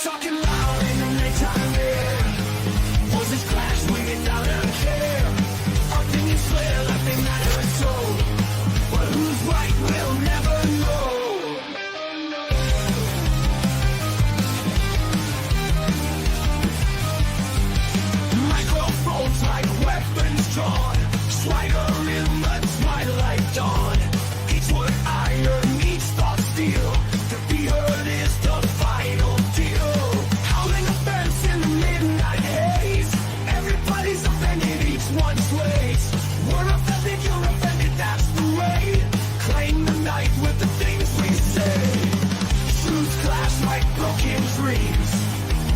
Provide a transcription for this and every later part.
talking loud in the nighttime air. Voices clash, we without a care. Opinions flare like they matter so. But who's right, we'll never know. Microphones like weapons drawn. Swagger in the twilight dawn. Each word iron, each thought steel. To be heard is the final deal. Howling offense in the midnight haze. Everybody's offended, each one sways. We're offended, you're offended, that's the way. Claim the night with the things we say. Truths clash like broken dreams.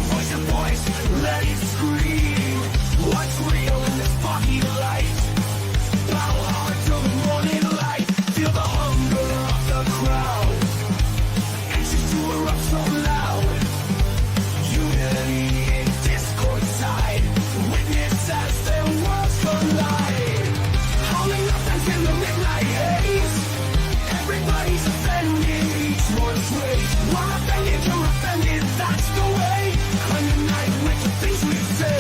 Voice to voice, let it scream. What's real in this foggy light? Bow hard till the morning light. Feel the hunger of the crowd. Anxious to erupt so loud. Unity in discord side. Witness as their worlds collide. Howling up and in the midnight haze. Everybody's offended, each one's way. We're offended, you're offended, that's the way. Claim the night with the things we say.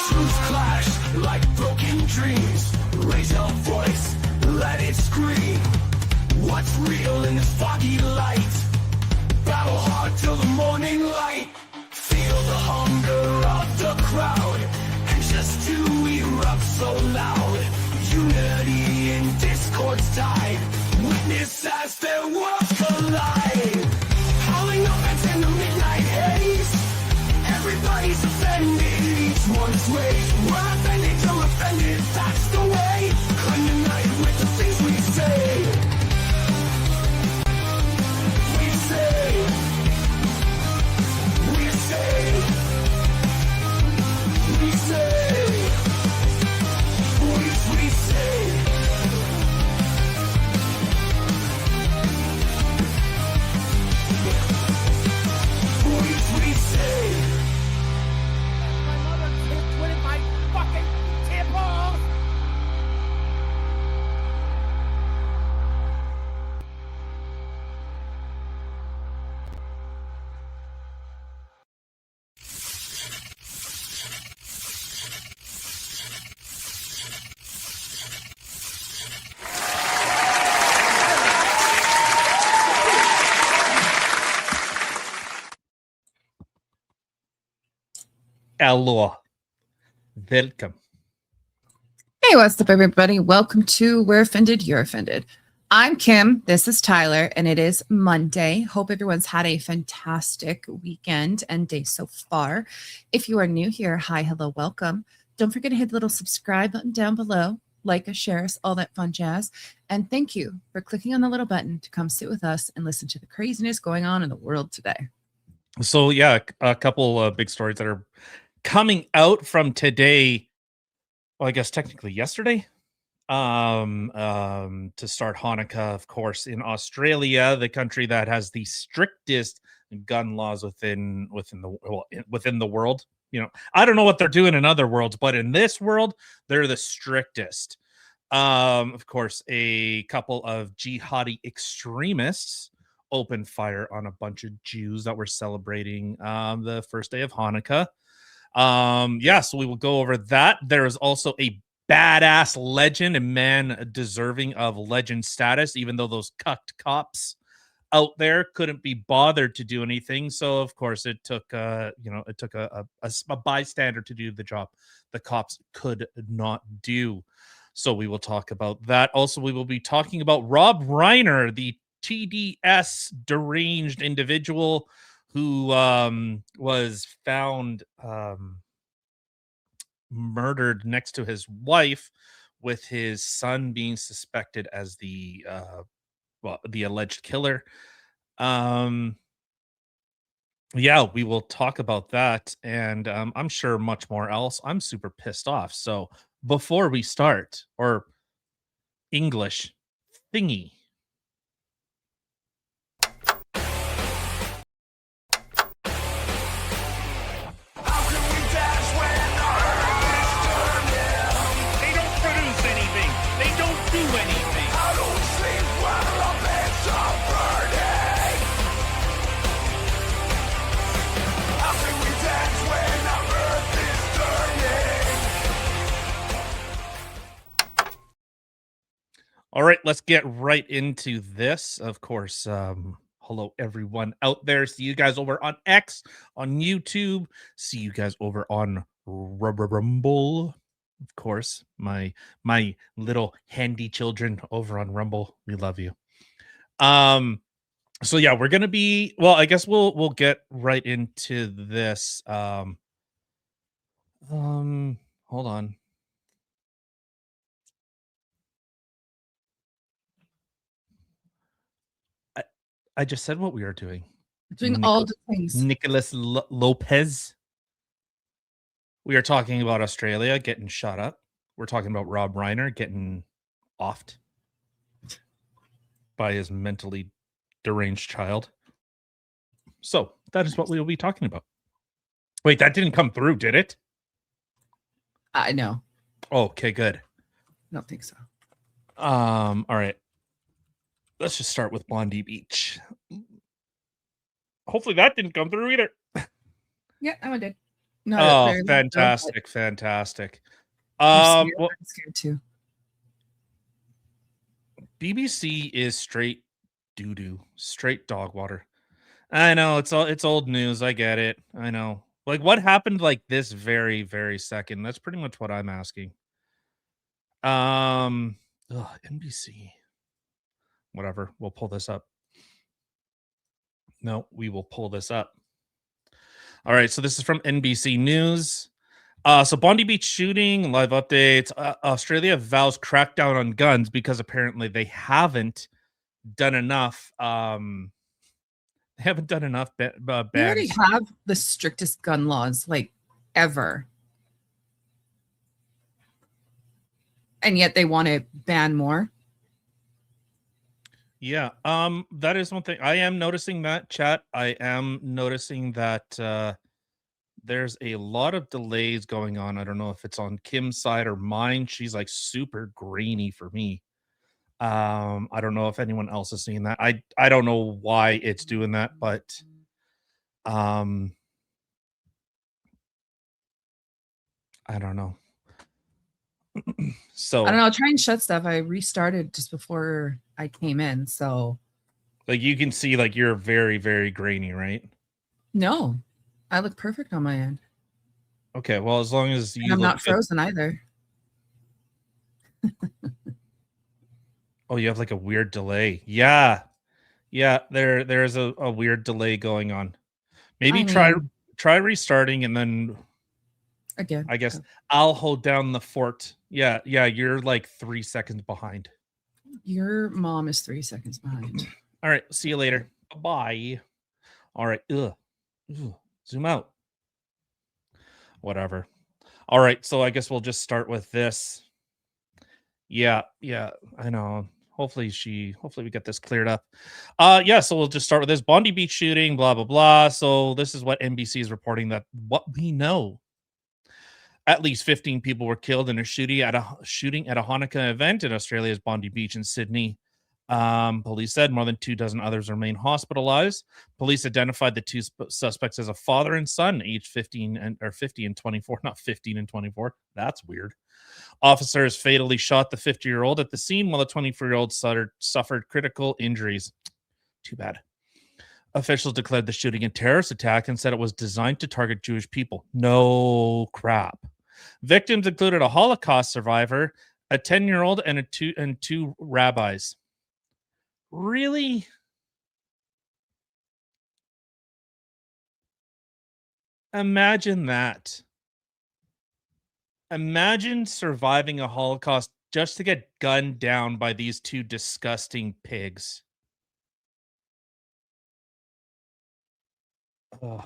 Truths clash like broken dreams. Raise your voice, let it scream. What's real in this foggy light? Battle hard till the morning light. Feel the hunger of the crowd. Anxious to erupt so loud. Unity in discord's tide. Witness as their worlds collide. Howling offense in the midnight haze. Everybody's offended, each one's way. We're offended, you're offended, that's the way. Claim the night with the things we say. We say. We say. We say. We say. We say. My mother twitted my fucking temples! Hello. Welcome. Hey, what's up, everybody? Welcome to We're Offended, You're Offended. I'm Kim. This is Tyler, and it is Monday. Hope everyone's had a fantastic weekend and day so far. If you are new here, hi, hello, welcome. Don't forget to hit the little subscribe button down below, like us, share us, all that fun jazz. And thank you for clicking on the little button to come sit with us and listen to the craziness going on in the world today. So yeah, a couple of big stories that are coming out from today. Well, I guess technically yesterday. To start Hanukkah, of course, in Australia, the country that has the strictest gun laws within the world. You know, I don't know what they're doing in other worlds, but in this world, they're the strictest. Of course, a couple of jihadi extremists opened fire on a bunch of Jews that were celebrating the first day of Hanukkah. So we will go over that. There is also a badass legend, a man deserving of legend status, even though those cucked cops out there couldn't be bothered to do anything. So of course it took a bystander to do the job the cops could not do. So we will talk about that. Also, we will be talking about Rob Reiner, the TDS deranged individual who was found murdered next to his wife, with his son being suspected as the alleged killer. We will talk about that, and I'm sure much more else. I'm super pissed off. So before we start, or English thingy. How can we dash when our right, let's get right into this. Of course, hello everyone out there. See you guys over on X, on YouTube. See you guys over on Rumble. Of course, my little handy children over on Rumble. We love you. So yeah, we're gonna be, well, I guess we'll get right into this. Hold on. I just said what we are doing. Doing all the things. Nicholas Lopez. We are talking about Australia getting shot up. We're talking about Rob Reiner getting offed by his mentally deranged child. So that is what we will be talking about. Wait, that didn't come through, did it? I know. Okay, good. I don't think so. All right. Let's just start with Bondi Beach. Hopefully that didn't come through either. Yeah, that one did. Oh, fantastic, fantastic. I'm Well, scared too. BBC is straight doo-doo, straight dog water. I know it's old news. I get it. I know. Like, what happened like this very, very second? That's pretty much what I'm asking. NBC. Whatever. We'll pull this up. No, we will pull this up. All right. So this is from NBC News. So Bondi Beach shooting, live updates. Australia vows crackdown on guns because apparently they haven't done enough. They haven't done enough They already bans. have the strictest gun laws like ever. And yet they want to ban more. Yeah, that is one thing. I am noticing that, chat. I am noticing that there's a lot of delays going on. I don't know if it's on Kim's side or mine. She's like super grainy for me. I don't know if anyone else is seeing that. I don't know why it's doing that, but I don't know. So I don't know. I'll try and shut stuff. I restarted just before I came in. So like you can see like you're very, very grainy, right? no, I look perfect on my end. Okay, well, as long as And you I'm look not good. frozen either. Oh, you have like a weird delay. Yeah. Yeah, there's a weird delay going on. Maybe try restarting and then Again. I guess I'll hold down the fort. Yeah, you're like 3 seconds behind. Your mom is 3 seconds behind. All right, see you later. Bye. All right. Ugh. Zoom out. Whatever. All right, so I guess we'll just start with this. Yeah, I know. Hopefully we get this cleared up. Yeah, so we'll just start with this Bondi Beach shooting, blah blah blah. So this is what NBC is reporting, that what we know. At least 15 people were killed in a shooting at a Hanukkah event in Australia's Bondi Beach in Sydney. Police said more than 24 others remain hospitalized. Police identified the two suspects as a father and son, aged 50 and 24, not 15 and 24. That's weird. Officers fatally shot the 50-year-old at the scene while the 24-year-old suffered critical injuries. Too bad. Officials declared the shooting a terrorist attack and said it was designed to target Jewish people. No crap. Victims included a Holocaust survivor, a 10-year-old, and two rabbis. Really? Imagine that. Imagine surviving a Holocaust just to get gunned down by these two disgusting pigs. Ugh.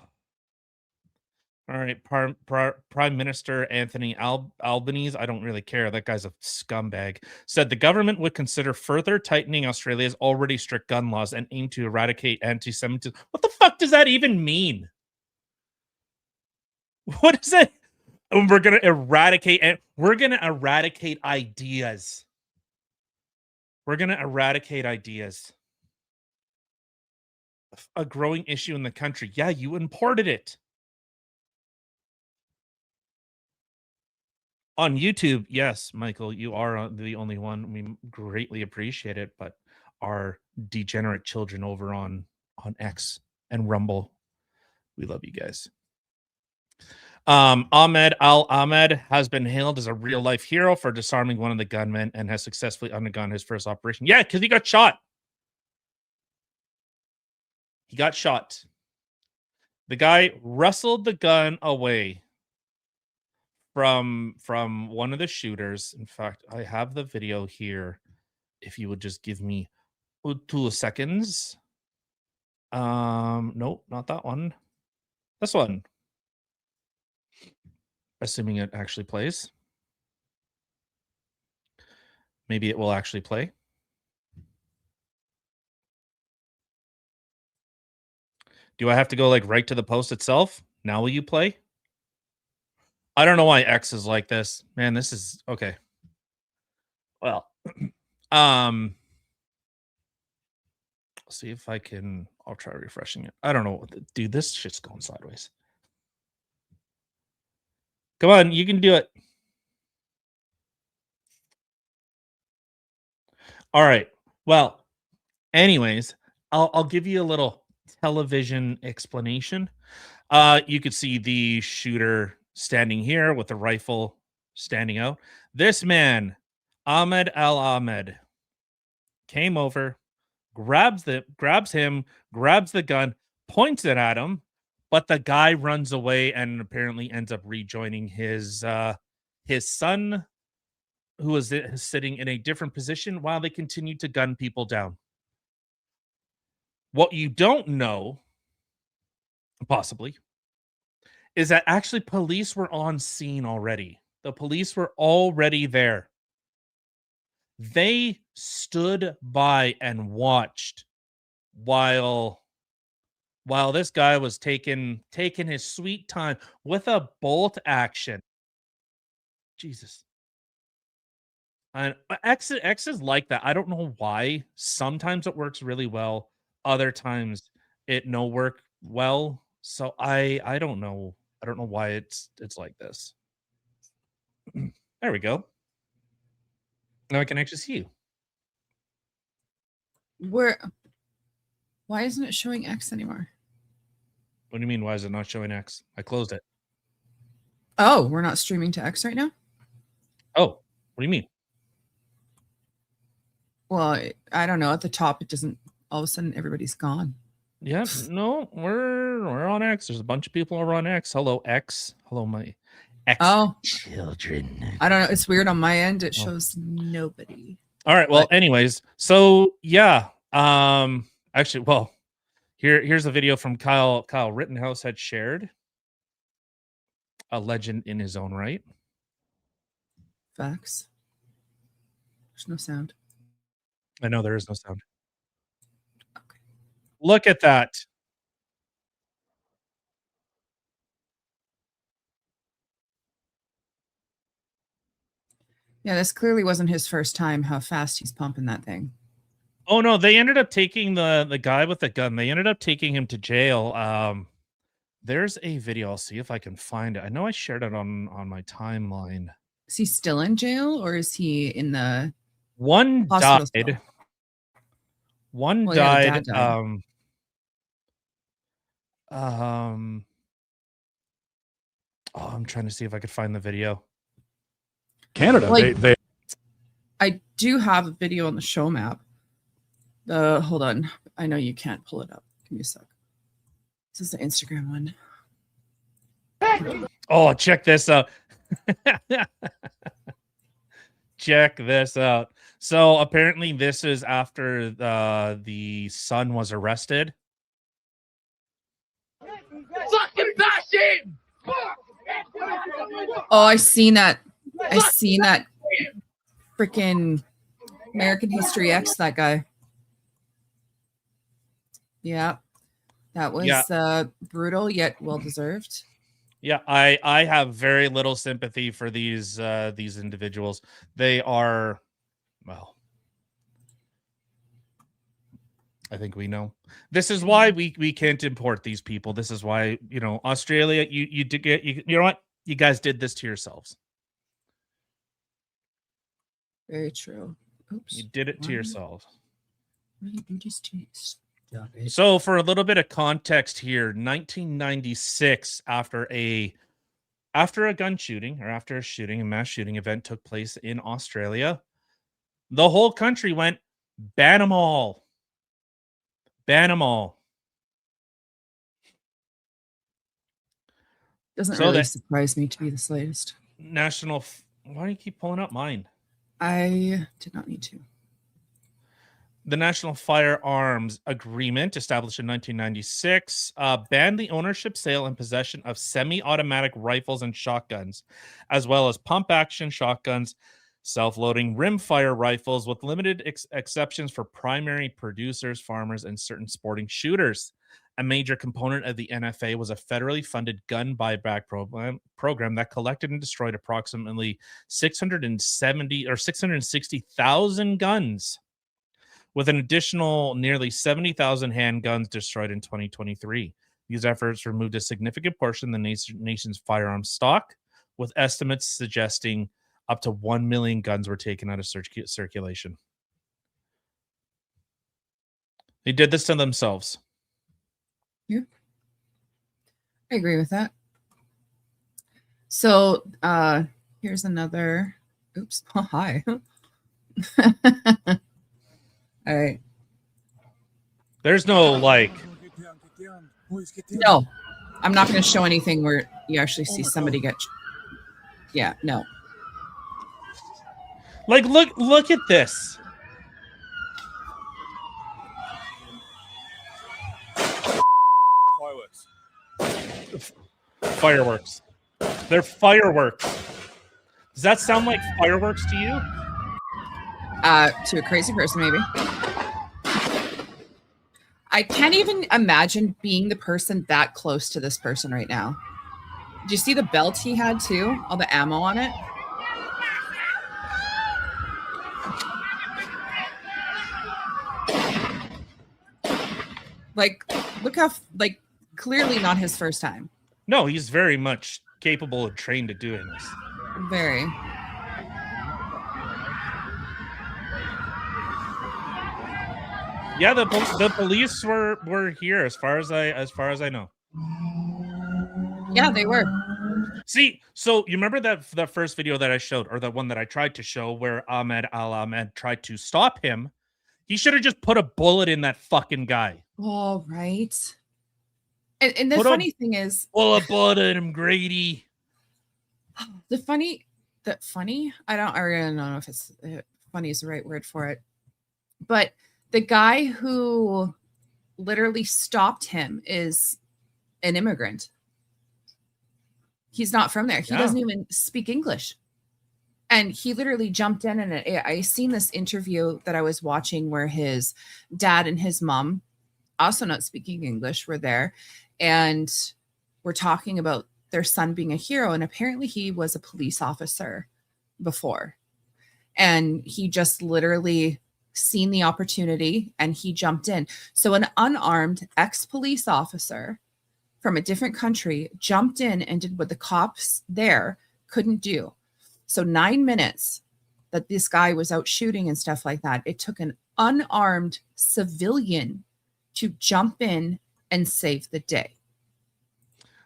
All right, Prime Minister Anthony Albanese, I don't really care. That guy's a scumbag. Said the government would consider further tightening Australia's already strict gun laws and aim to eradicate anti-Semitism. What the fuck does that even mean? What is it? We're gonna eradicate ideas. We're gonna eradicate ideas. A growing issue in the country. Yeah, you imported it. On YouTube, yes, Michael, you are the only one. We greatly appreciate it, but our degenerate children over on X and Rumble, we love you guys. Ahmed Al-Ahmed has been hailed as a real-life hero for disarming one of the gunmen and has successfully undergone his first operation. Yeah, because he got shot. He got shot. The guy wrestled the gun away from one of the shooters. In fact, I have the video here. If you would just give me 2 seconds. Nope, not that one. This one. Assuming it actually plays. Maybe it will actually play. Do I have to go like right to the post itself? Now will you play? I don't know why X is like this. Man, this is okay. Well, see if I can. I'll try refreshing it. I don't know. Dude, this shit's going sideways. Come on, you can do it. All right. Well, anyways, I'll give you a little television explanation. You could see the shooter standing here with the rifle standing out. This man, Ahmed Al-Ahmed, came over, grabs him, grabs the gun, points it at him, but the guy runs away and apparently ends up rejoining his son, who was sitting in a different position while they continued to gun people down. What you don't know, possibly, is that actually police were on scene already. The police were already there. They stood by and watched while this guy was taking his sweet time with a bolt action. Jesus. And X is like that. I don't know why. Sometimes it works really well. Other times it no work well. So I don't know. I don't know why it's like this. There we go. Now I can actually see you. Why isn't it showing X anymore? What do you mean? Why is it not showing X? I closed it. Oh, we're not streaming to X right now? Oh, what do you mean? Well, I don't know. At the top, it doesn't. All of a sudden, everybody's gone. Yeah, no, we're on X. There's a bunch of people over on X. Hello, X. Hello, my X children. I don't know. It's weird on my end. It shows nobody. All right. Well, anyways, so yeah. Actually, well, here's a video from Kyle Rittenhouse had shared. A legend in his own right. Facts. There's no sound. I know there is no sound. Okay. Look at that. Yeah, this clearly wasn't his first time. How fast he's pumping that thing. Oh no, they ended up taking the guy with the gun. They ended up taking him to jail. There's a video. I'll see if I can find it. I know I shared it on my timeline. Is he still in jail or is he in the one hospital died? Still? One died. Oh, I'm trying to see if I could find the video. Canada, like, they I do have a video on the show map. Hold on. I know you can't pull it up. Give me a sec. This is the Instagram one. Oh, check this out. Check this out. So apparently this is after the son was arrested. Fucking bash him! Oh, I seen that freaking American History X, that guy. Yeah. That was brutal yet well deserved. Yeah, I have very little sympathy for these individuals. They are, well, I think we know. This is why we can't import these people. This is why, Australia, you know what? You guys did this to yourselves. Very true. Oops. You did it to Why- yourself. why you do this to me? Stop it. So for a little bit of context here, 1996, after a gun shooting or after a mass shooting event took place in Australia, the whole country went, ban them all. Ban them all. Doesn't So really that- surprise me to be the slightest. Why do you keep pulling up mine? I did not need to. The National Firearms Agreement, established in 1996, banned the ownership, sale, and possession of semi-automatic rifles and shotguns, as well as pump-action shotguns, self-loading rimfire rifles, with limited exceptions for primary producers, farmers, and certain sporting shooters. A major component of the NFA was a federally funded gun buyback program that collected and destroyed approximately 660,000 guns, with an additional nearly 70,000 handguns destroyed in 2023. These efforts removed a significant portion of the nation's firearms stock, with estimates suggesting up to 1 million guns were taken out of circulation. They did this to themselves. I agree with that. So here's another. Oops. Oh, hi. All right. There's no like. No, I'm not going to show anything where you actually see somebody get. Yeah, no. Like, look at this. Fireworks. They're fireworks. Does that sound like fireworks to you? To a crazy person, maybe. I can't even imagine being the person that close to this person right now. Did you see the belt he had too? All the ammo on it. Like, look how like clearly not his first time. No, he's very much capable and trained at doing this. Very. Yeah, the police were here as far as I know. Yeah, they were. See, so you remember that first video that I showed, or the one that I tried to show, where Ahmed Al-Ahmed tried to stop him? He should have just put a bullet in that fucking guy. All right. And the Put funny thing is, Pull a bullet in him, Grady. the funny, I don't know if it's funny is the right word for it, but the guy who literally stopped him is an immigrant. He's not from there. He doesn't even speak English. And he literally jumped in, and I seen this interview that I was watching where his dad and his mom, also not speaking English, were there, and we're talking about their son being a hero. And apparently he was a police officer before, and he just literally seen the opportunity and he jumped in. So an unarmed ex-police officer from a different country jumped in and did what the cops there couldn't do. So 9 minutes that this guy was out shooting and stuff like that, it took an unarmed civilian to jump in and save the day.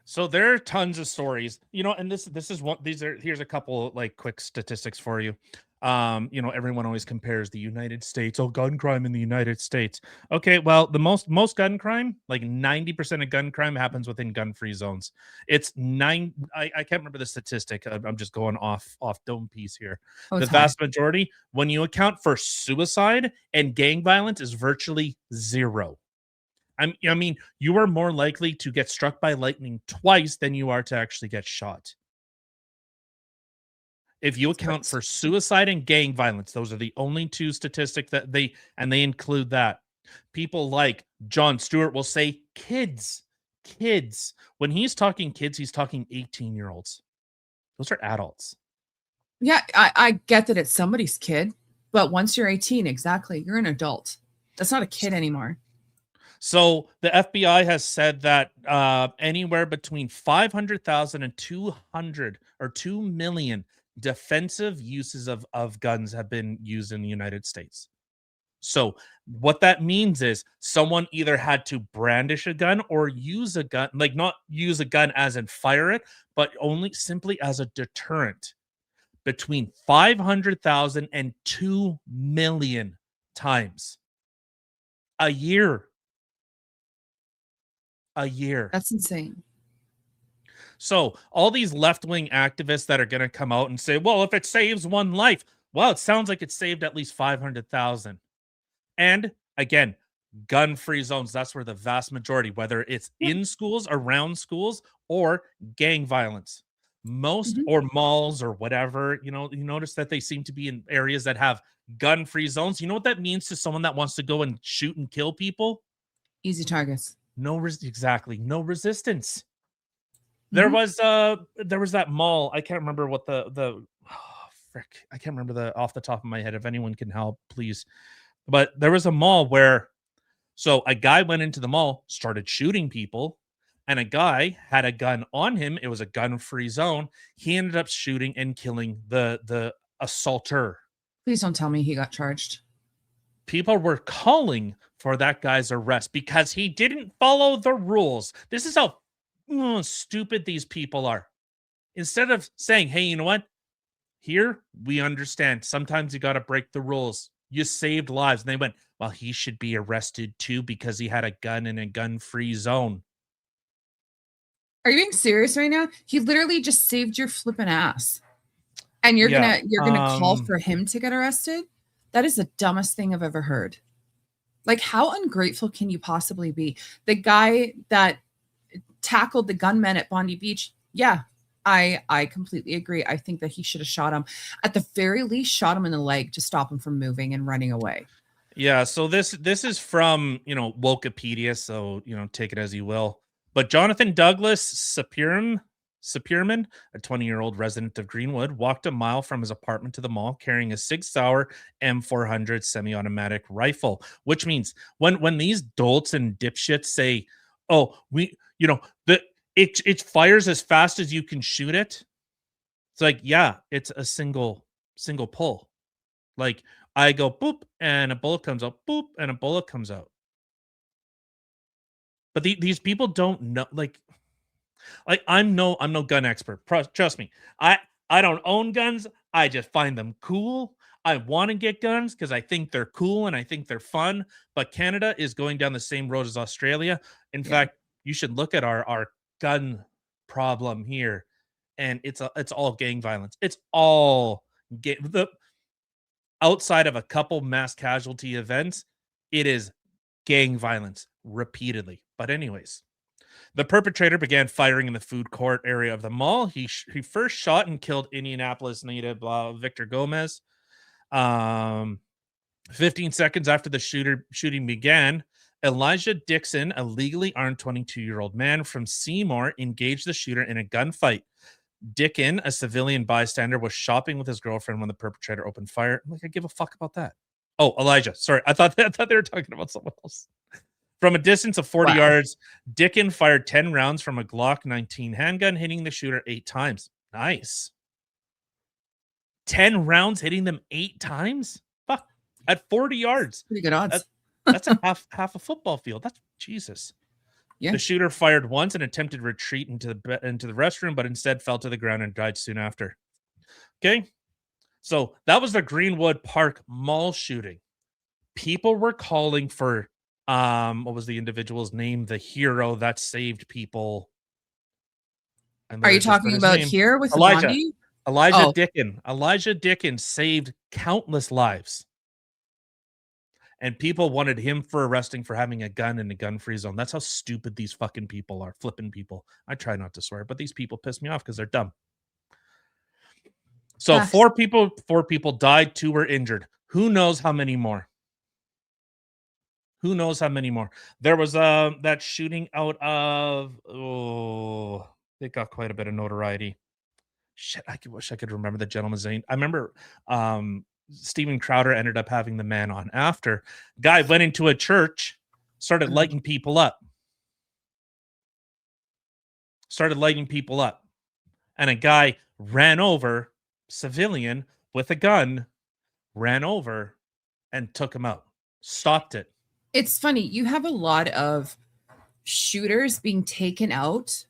So there are tons of stories, and this is one. Here's a couple like quick statistics for you. Everyone always compares the United States, gun crime in the United States. Okay, well, the most gun crime, like 90% of gun crime, happens within gun-free zones. It's I can't remember the statistic. I'm just going off dome piece here. The vast majority, when you account for suicide and gang violence, is virtually zero. I mean, you are more likely to get struck by lightning twice than you are to actually get shot. If you account for suicide and gang violence, those are the only two statistics that they include that. People like Jon Stewart will say kids. When he's talking kids, he's talking 18-year-olds. Those are adults. Yeah, I get that it's somebody's kid, but once you're 18, exactly, you're an adult. That's not a kid anymore. So the FBI has said that anywhere between 500,000 and 2 million defensive uses of guns have been used in the United States. So what that means is someone either had to brandish a gun or use a gun, like not use a gun as in fire it, but only simply as a deterrent between 500,000 and 2 million times a year. A year. That's insane. So all these left-wing activists that are going to come out and say, well, if it saves one life, well, it sounds like it saved at least 500,000. And again, gun-free zones, that's where the vast majority, whether it's in schools, around schools, or gang violence, most or malls or whatever, you notice that they seem to be in areas that have gun-free zones. You know what that means to someone that wants to go and shoot and kill people? Easy targets. Exactly. No resistance. There was that mall. I can't remember what I can't remember off the top of my head. If anyone can help, please. But there was a mall where a guy went into the mall, started shooting people, and a guy had a gun on him. It was a gun-free zone. He ended up shooting and killing the assaulter. Please don't tell me he got charged. People were calling for that guy's arrest because he didn't follow the rules. This is how stupid these people are. Instead of saying, hey, you know what? Here, we understand. Sometimes you got to break the rules. You saved lives. And they went, well, he should be arrested too because he had a gun in a gun-free zone. Are you being serious right now? He literally just saved your flipping ass. And you're gonna call for him to get arrested? That is the dumbest thing I've ever heard. Like, how ungrateful can you possibly be? The guy that tackled the gunman at Bondi Beach, yeah, I completely agree. I think that he should have shot him. At the very least, shot him in the leg to stop him from moving and running away. Yeah, so this is from, Wikipedia, so, take it as you will. But Jonathan Douglas Sapirman, a 20-year-old resident of Greenwood, walked a mile from his apartment to the mall carrying a 6 Sauer M400 semi-automatic rifle, which means when these dolts and dipshits say, oh, it fires as fast as you can shoot it. It's like, yeah, it's a single pull. Like, I go boop and a bullet comes out, boop and a bullet comes out. But these people don't know, like I'm no gun expert. Trust me. I don't own guns. I just find them cool. I want to get guns because I think they're cool and I think they're fun. But Canada is going down the same road as Australia. In fact, you should look at our gun problem here, and it's all gang violence. It's all outside of a couple mass casualty events, it is gang violence repeatedly. But anyways, the perpetrator began firing in the food court area of the mall. He first shot and killed Indianapolis native Victor Gomez. 15 seconds after the shooting began, Elijah Dixon, a legally armed 22-year-old man from Seymour, engaged the shooter in a gunfight. Dickin, a civilian bystander, was shopping with his girlfriend when the perpetrator opened fire. Like, I give a fuck about that. Oh, Elijah. Sorry, I thought they were talking about someone else. From a distance of 40 yards, Dickin fired 10 rounds from a Glock 19 handgun, hitting the shooter 8 times. Nice. 10 rounds hitting them 8 times? Fuck. At 40 yards. Pretty good odds. That's a half a football field. That's Jesus. Yeah. The shooter fired once and attempted retreat into the restroom, but instead fell to the ground and died soon after. Okay. So that was the Greenwood Park Mall shooting. People were calling for what was the individual's name? The hero that saved people. Are you talking about here with Elijah? Bondi? Elijah Dickin. Elijah Dickin saved countless lives. And people wanted him for arresting for having a gun in a gun-free zone. That's how stupid these fucking people are. Flipping people. I try not to swear, but these people piss me off because they're dumb. So 4 people died, 2 were injured. Who knows how many more? Who knows how many more? There was that shooting out of it got quite a bit of notoriety. Shit, I wish I could remember the gentleman's name. I remember Steven Crowder ended up having the man on after. Guy went into a church, started lighting people up. And a guy ran over civilian with a gun ran over and took him out, stopped it. It's funny. You have a lot of shooters being taken out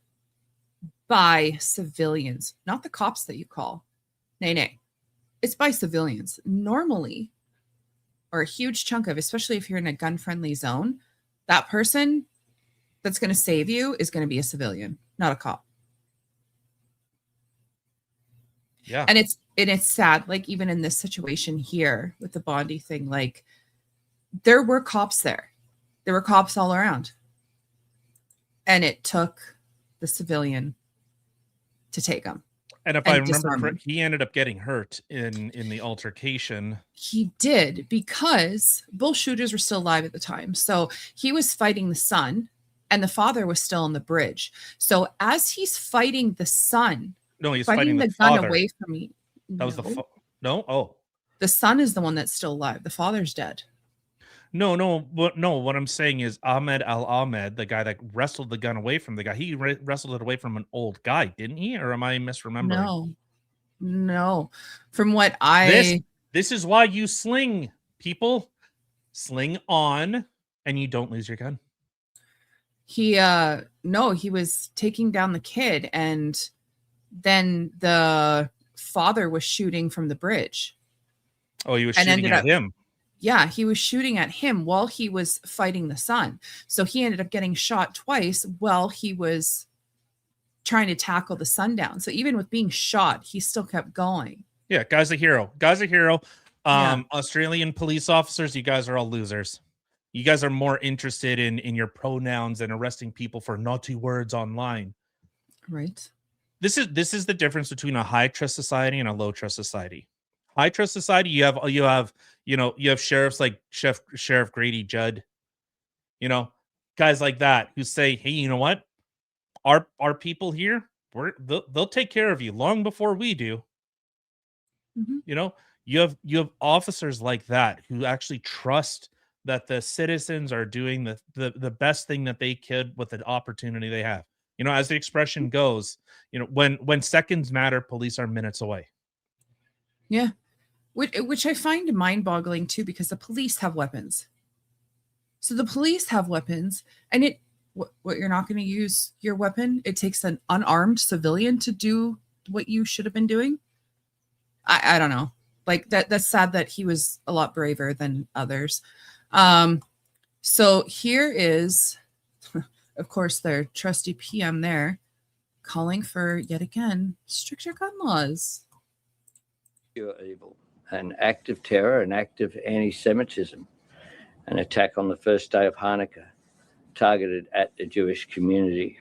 by civilians, not the cops that you call. Nay. It's by civilians. Normally, or a huge chunk of, especially if you're in a gun-friendly zone, that person that's going to save you is going to be a civilian, not a cop. Yeah. And it's sad, like even in this situation here with the Bondi thing, like there were cops there. There were cops all around. And it took the civilian to take him. And if I remember correctly, he ended up getting hurt in the altercation. He did, because both shooters were still alive at the time. So he was fighting the son and the father was still on the bridge. So as he's fighting the son, no, he's fighting the gun father. away from me. That was no. Oh, the son is the one that's still alive. The father's dead. No. What I'm saying is Ahmed Al-Ahmed, the guy that wrestled the gun away from the guy, he wrestled it away from an old guy, didn't he? Or am I misremembering? No. From what this is why you sling, people. Sling on, and you don't lose your gun. He was taking down the kid, and then the father was shooting from the bridge. Oh, he was shooting at him. Yeah, he was shooting at him while he was fighting the son. So he ended up getting shot twice while he was trying to tackle the son down. So even with being shot, he still kept going. Yeah, guy's a hero. Australian police officers, you guys are all losers. You guys are more interested in your pronouns and arresting people for naughty words online. Right. This is the difference between a high trust society and a low trust society. High trust society, you have sheriffs like Sheriff Grady Judd, guys like that who say, hey, you know what? Our people here, they'll take care of you long before we do. Mm-hmm. You have officers like that who actually trust that the citizens are doing the best thing that they could with the opportunity they have. As the expression goes, when seconds matter, police are minutes away. Yeah. Which I find mind-boggling too, because the police have weapons. So the police have weapons, and what you're not going to use your weapon. It takes an unarmed civilian to do what you should have been doing. I don't know. Like that's sad that he was a lot braver than others. So here is, of course, their trusty PM there calling for, yet again, stricter gun laws. Pure evil. An act of terror, an act of anti-Semitism, an attack on the first day of Hanukkah targeted at the Jewish community.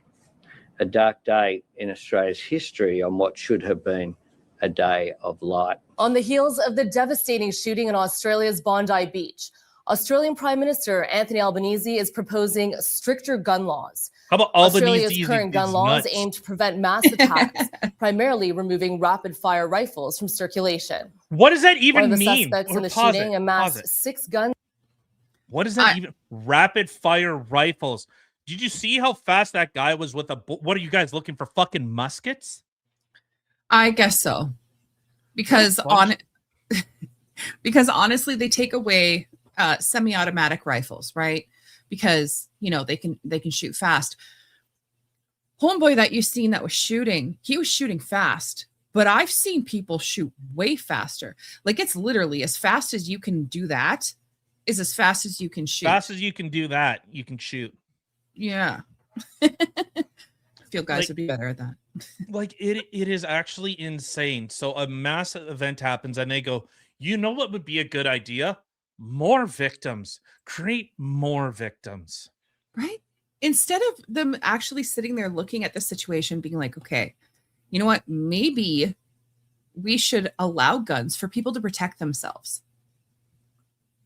A dark day in Australia's history on what should have been a day of light. On the heels of the devastating shooting in Australia's Bondi Beach, Australian Prime Minister Anthony Albanese is proposing stricter gun laws. How about Australia's current gun laws aim to prevent mass attacks, primarily removing rapid-fire rifles from circulation. What does that even mean? One of the mean? suspects in the shooting amassed 6 guns. What does that even? Rapid-fire rifles. Did you see how fast that guy was with a? What are you guys looking for? Fucking muskets? I guess so, because honestly, they take away semi-automatic rifles, right? Because they can shoot fast. Homeboy that you've seen that was shooting, he was shooting fast, but I've seen people shoot way faster. Like it's literally as fast as you can do that is as fast as you can shoot. Fast as you can do that, you can shoot. Yeah. I feel guys would be better at that. It is actually insane. So a massive event happens and they go, what would be a good idea? More victims. Create more victims. Right? Instead of them actually sitting there looking at the situation, being like, okay, you know what? Maybe we should allow guns for people to protect themselves.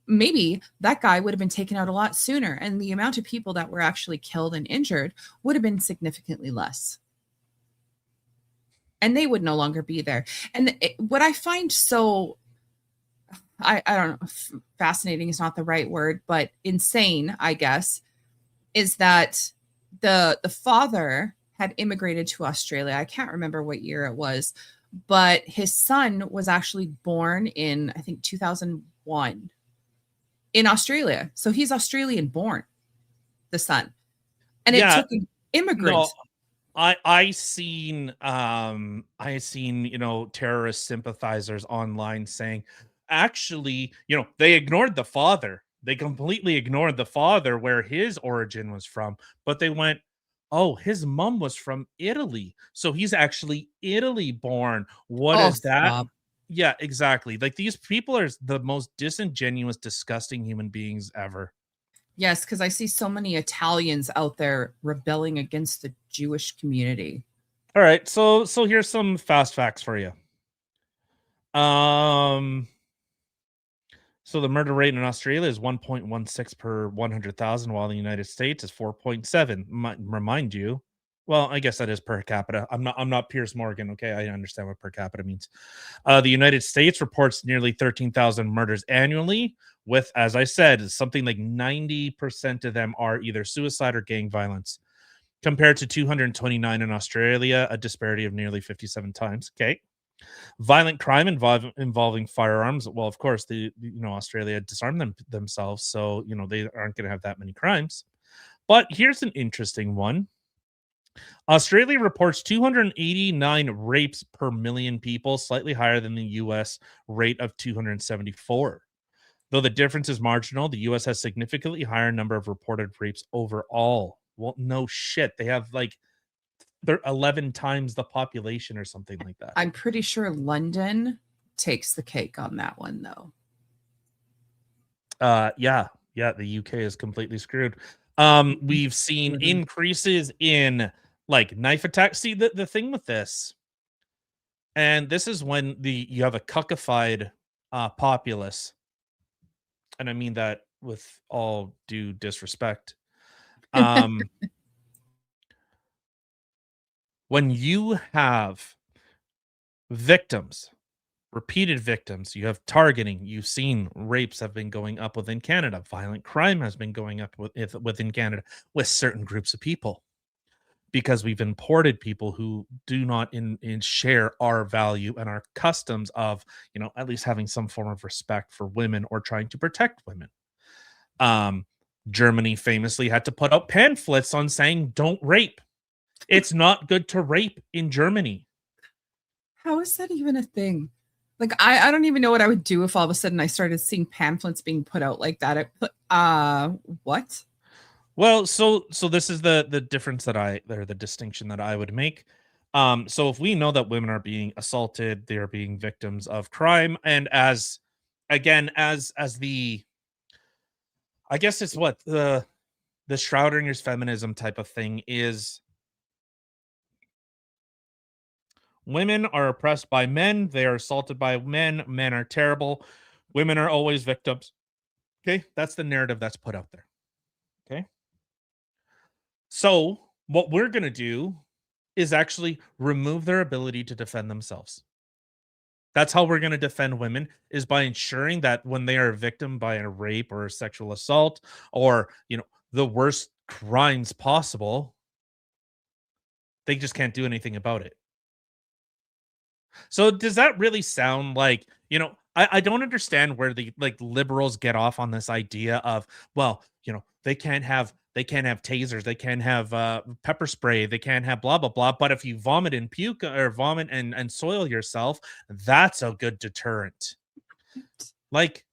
Maybe that guy would have been taken out a lot sooner, and the amount of people that were actually killed and injured would have been significantly less. And they would no longer be there. And what I find so, I don't know, fascinating is not the right word, but insane, I guess, is that the father had immigrated to Australia. I can't remember what year it was, but his son was actually born in, I think, 2001 in Australia. So he's Australian born, the son. And it Yeah, took an immigrant. no, I seen terrorist sympathizers online saying, actually, they ignored the father. They completely ignored the father where his origin was from, but they went, oh, his mom was from Italy, so he's actually Italy born. What Oh, is that? stop. Yeah, exactly. Like, these people are the most disingenuous, disgusting human beings ever. Yes, because I see so many Italians out there rebelling against the Jewish community. All right, so here's some fast facts for you. So the murder rate in Australia is 1.16 per 100,000, while the United States is 4.7. Remind you, well, I guess that is per capita. I'm not Piers Morgan. Okay, I understand what per capita means. The United States reports nearly 13,000 murders annually, with, as I said, something like 90% of them are either suicide or gang violence, compared to 229 in Australia, a disparity of nearly 57 times. Okay. Violent crime involving firearms. Well, of course, Australia disarmed themselves, so they aren't going to have that many crimes. But here's an interesting one. Australia reports 289 rapes per million people, slightly higher than the U.S. rate of 274. Though the difference is marginal, the U.S. has significantly higher number of reported rapes overall. Well, no shit, they have like they're 11 times the population or something like that. I'm pretty sure London takes the cake on that one, though. Yeah, the UK is completely screwed. We've seen increases in like knife attacks. See, the thing with this, and this is when you have a cuckified populace, and I mean that with all due disrespect. When you have victims, repeated victims, you have targeting, you've seen rapes have been going up within Canada, violent crime has been going up within Canada with certain groups of people, because we've imported people who do not share our value and our customs of at least having some form of respect for women or trying to protect women. Germany famously had to put out pamphlets on saying don't rape. It's not good to rape in Germany. How is that even a thing? Like, I don't even know what I would do if all of a sudden I started seeing pamphlets being put out like that. What? Well, so this is the difference the distinction that I would make. So if we know that women are being assaulted, they are being victims of crime, and as the, I guess it's what the shrouding your feminism type of thing is. Women are oppressed by men. They are assaulted by men. Men are terrible. Women are always victims. Okay, that's the narrative that's put out there. Okay. So what we're going to do is actually remove their ability to defend themselves. That's how we're going to defend women, is by ensuring that when they are a victim by a rape or a sexual assault or, the worst crimes possible, they just can't do anything about it. So does that really sound like, I don't understand where the liberals get off on this idea of, well, they can't have tasers, they can't have pepper spray, they can't have blah blah blah, but if you vomit and puke or vomit and soil yourself, that's a good deterrent. Like,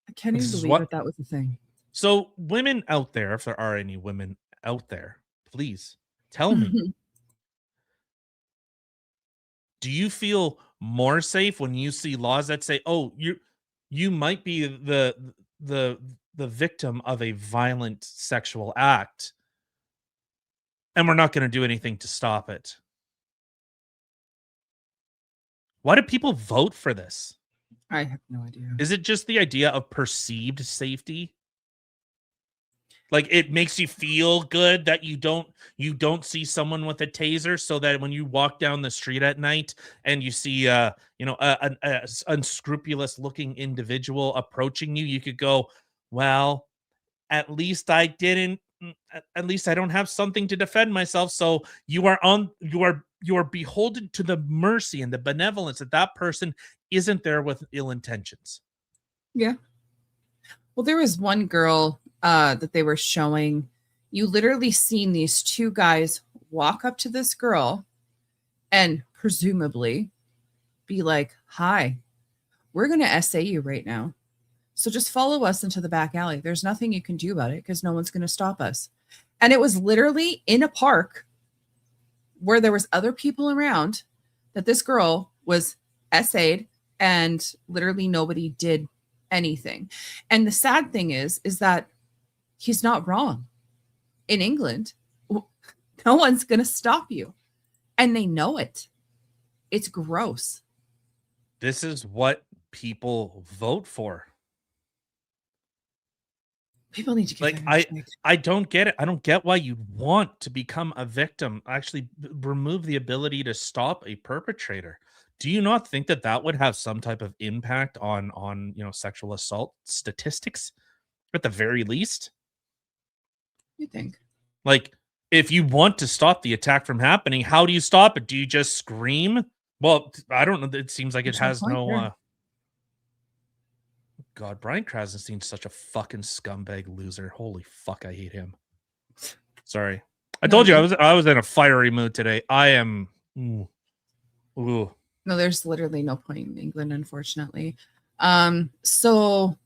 I can't even believe that was a thing. So women out there, if there are any women out there, please tell me. Do you feel more safe when you see laws that say, "Oh, you might be the victim of a violent sexual act, and we're not going to do anything to stop it"? Why do people vote for this? I have no idea. Is it just the idea of perceived safety? Like, it makes you feel good that you don't see someone with a taser, so that when you walk down the street at night and you see an unscrupulous looking individual approaching you, you could go, well, at least I didn't at least I don't have something to defend myself. So you are beholden to the mercy and the benevolence that person isn't there with ill intentions. Yeah. Well, there was one girl that they were showing. You literally seen these two guys walk up to this girl and presumably be like, "Hi, we're going to SA you right now. So just follow us into the back alley. There's nothing you can do about it because no one's going to stop us." And it was literally in a park where there was other people around that this girl was SA'd and literally nobody did anything. And the sad thing is that he's not wrong. In England, no one's going to stop you. And they know it. It's gross. This is what people vote for. People need to get like I don't get it. I don't get why you want to become a victim. Actually, remove the ability to stop a perpetrator. Do you not think that would have some type of impact on sexual assault statistics at the very least? You think? Like, if you want to stop the attack from happening, how do you stop it? Do you just scream? Well, I don't know. It seems like it has no. God, Bryan Krasenstein's such a fucking scumbag loser. Holy fuck, I hate him. Sorry, I told you I was in a fiery mood today. I am. Ooh. No, there's literally no point in England, unfortunately. So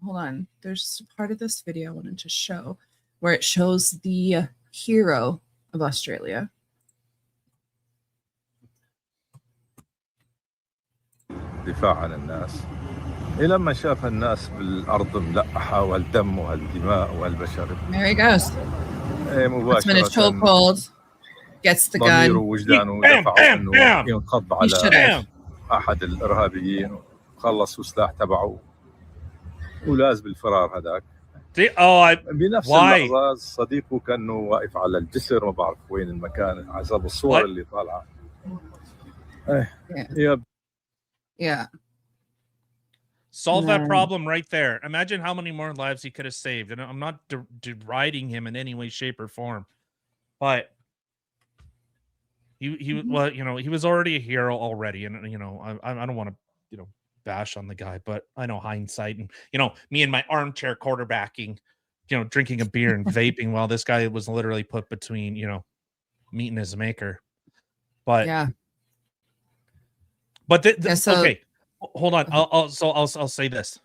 hold on. There's part of this video I wanted to show where it shows the hero of Australia. دفاع عن الناس لما شاف الناس بالأرض ملقحة وهالدم وهالدماء وهالبشر. There he goes. مباشرة. Puts him in a chokehold. Gets the ضميره gun. ووجدانه دفعوا إنه ينقض على أحد الإرهابيين وخلصوا السلاح تبعه ولاز بالفرار هذاك. بنفس اللحظة صديقه كأنه واقف على الجسر ما بعرف وين المكان حسب الصور اللي طالعة. Yeah. Solve that problem right there. Imagine how many more lives he could have saved. And I'm not deriding him in any way, shape, or form, but he well, he was already a hero already, and I don't want to bash on the guy, but I know hindsight, and me and my armchair quarterbacking, drinking a beer and vaping while this guy was literally put between meat and his maker. But yeah. But okay, hold on. I'll say this.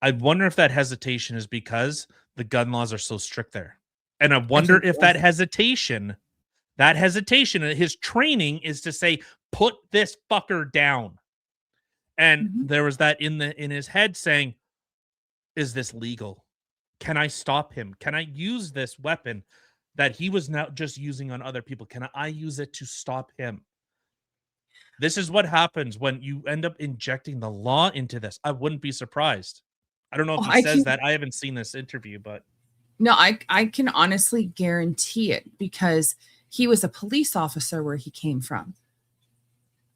I wonder if that hesitation is because the gun laws are so strict there, and I wonder if that hesitation, his training is to say, put this fucker down, and there was that in his head saying, is this legal? Can I stop him? Can I use this weapon that he was now just using on other people? Can I use it to stop him? This is what happens when you end up injecting the law into this. I wouldn't be surprised. I don't know if he says that. I haven't seen this interview, but no, I can honestly guarantee it because he was a police officer where he came from.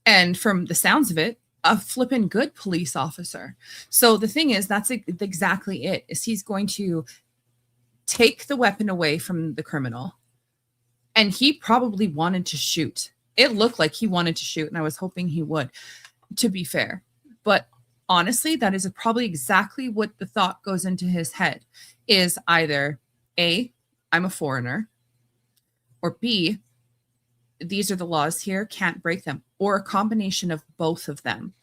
And from the sounds of it, a flippin' good police officer. So the thing is, that's exactly it, is he's going to take the weapon away from the criminal. And he probably wanted to shoot. It looked like he wanted to shoot, and I was hoping he would, to be fair. But honestly, that is probably exactly what the thought goes into his head, is either A, I'm a foreigner, or B, these are the laws here, can't break them, or a combination of both of them.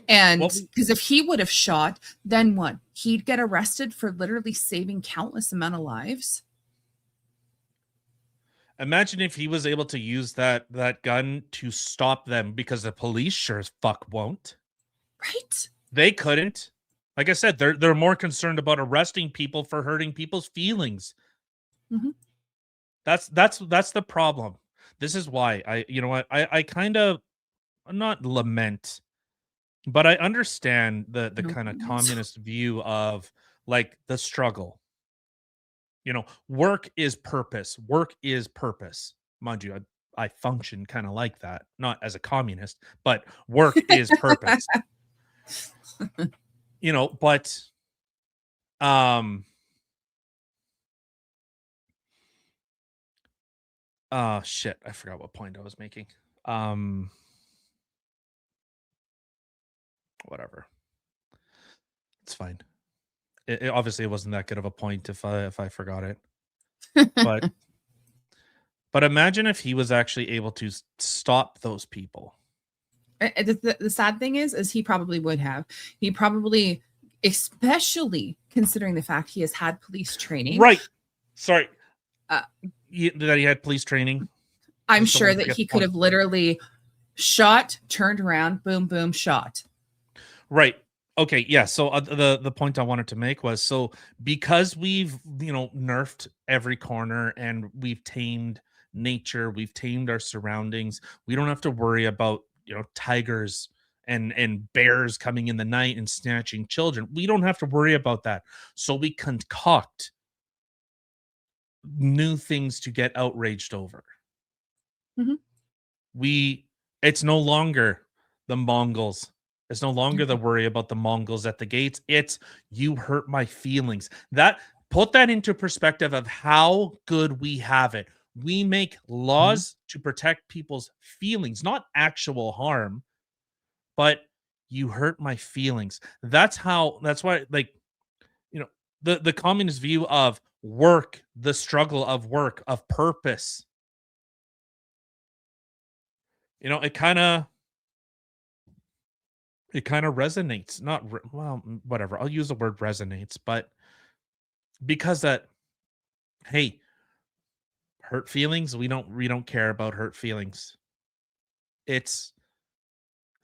And because if he would have shot, then what? He'd get arrested for literally saving countless amount of lives. Imagine if he was able to use that gun to stop them, because the police sure as fuck won't. Right? They couldn't. Like I said, they're more concerned about arresting people for hurting people's feelings. Mm-hmm. That's the problem. This is why I kind of not lament, but I understand the kind of communist view of like the struggle. Work is purpose. Work is purpose. Mind you, I function kind of like that, not as a communist, but work is purpose. But Shit, I forgot what point I was making. Whatever. It's fine. It obviously wasn't that good of a point if I forgot it. But imagine if he was actually able to stop those people. The sad thing is he probably would have. He probably, especially considering the fact he has had police training. Right. Sorry. That he had police training. I'm sure that he could have literally shot, turned around, boom, boom, shot. Right. Okay. Yeah. So the point I wanted to make was, so because we've, nerfed every corner and we've tamed nature, we've tamed our surroundings, we don't have to worry about, tigers and bears coming in the night and snatching children. We don't have to worry about that. So we concoct new things to get outraged over. Mm-hmm. It's no longer the Mongols. It's no longer the worry about the Mongols at the gates. It's, you hurt my feelings. Put that into perspective of how good we have it. We make laws to protect people's feelings, not actual harm, but you hurt my feelings. That's why, the communist view of work, the struggle of work, of purpose, it kind of resonates. Whatever. I'll use the word resonates, but because hey, hurt feelings, we don't care about hurt feelings. It's,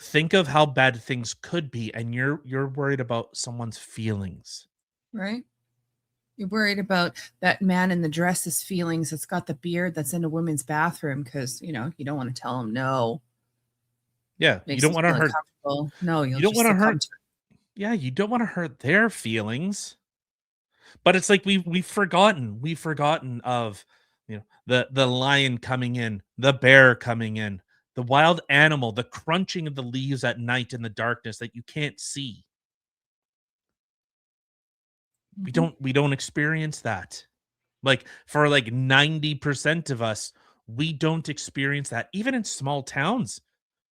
think of how bad things could be, and you're worried about someone's feelings. Right. You're worried about that man in the dress's feelings that's got the beard that's in a women's bathroom because, you don't want to tell him no. Yeah, you don't want to hurt. No, you don't want to hurt. Yeah, you don't want to hurt their feelings. But it's like we've forgotten of, the lion coming in, the bear coming in, the wild animal, the crunching of the leaves at night in the darkness that you can't see. We don't experience that. Like, for 90% of us, we don't experience that. Even in small towns,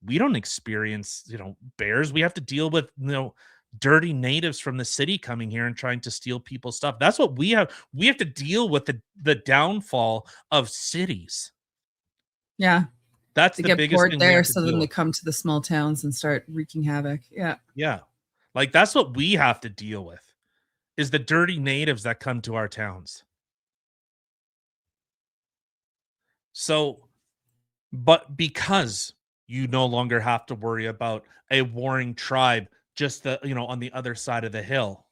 we don't experience, bears. We have to deal with, dirty natives from the city coming here and trying to steal people's stuff. That's what we have. We have to deal with the downfall of cities. Yeah. That's they the get biggest bored thing there, so then they come to the small towns and start wreaking havoc. Yeah. Yeah. That's what we have to deal with, is the dirty natives that come to our towns. So, but because you no longer have to worry about a warring tribe just on the other side of the hill.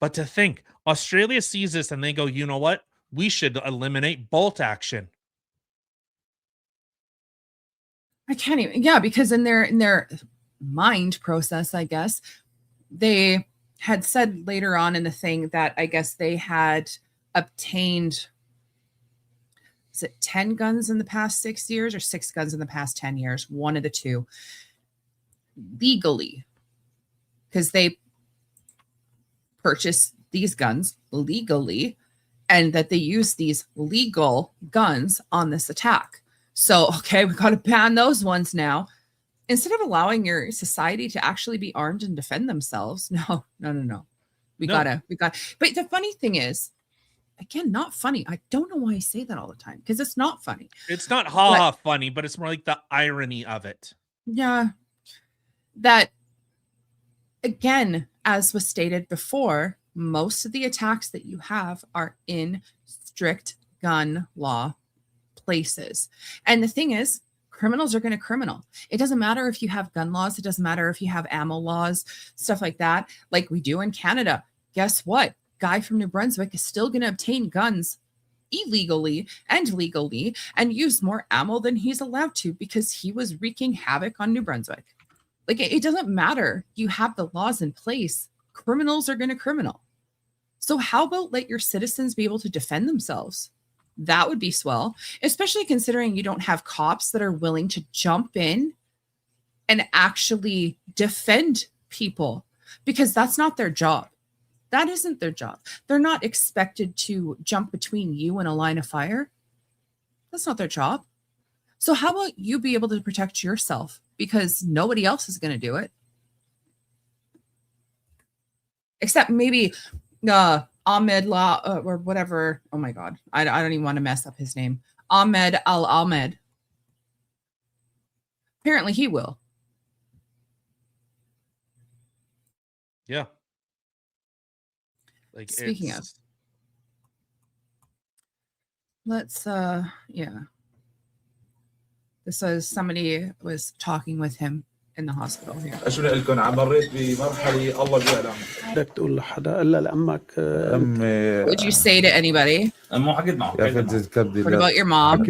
But to think, Australia sees this and they go, you know what? We should eliminate bolt action. I can't even, because in their mind process, I guess, they had said later on in the thing that I guess they had obtained, is it 10 guns in the past 6 years or 6 guns in the past 10 years? One of the two. Legally. Because they purchased these guns legally and that they use these legal guns on this attack. So, okay, we got to ban those ones now. Instead of allowing your society to actually be armed and defend themselves. No. We gotta. But the funny thing is, again, not funny. I don't know why I say that all the time, because it's not funny. It's not funny, but it's more like the irony of it. Yeah. That, again, as was stated before, most of the attacks that you have are in strict gun law places. And the thing is, criminals are going to criminal. It doesn't matter if you have gun laws. It doesn't matter if you have ammo laws, stuff like that, like we do in Canada. Guess what? Guy from New Brunswick is still going to obtain guns illegally and legally and use more ammo than he's allowed to because he was wreaking havoc on New Brunswick. Like, it doesn't matter. You have the laws in place. Criminals are going to criminal. So how about let your citizens be able to defend themselves? That would be swell, especially considering you don't have cops that are willing to jump in and actually defend people, because that's not their job. That isn't their job. They're not expected to jump between you and a line of fire. That's not their job. So how about you be able to protect yourself, because nobody else is going to do it? Except maybe Ahmed La or whatever. Oh my God. I don't even want to mess up his name. Ahmed Al-Ahmed. Apparently he will. Yeah. Like, speaking of, let's yeah. This was somebody was talking with him in the hospital here. شو لكم مريت بمرحله الله بيعلم. بدك تقول لحدا الا لامك امي. Would you say to anybody? مو حكيت معه. What about your mom?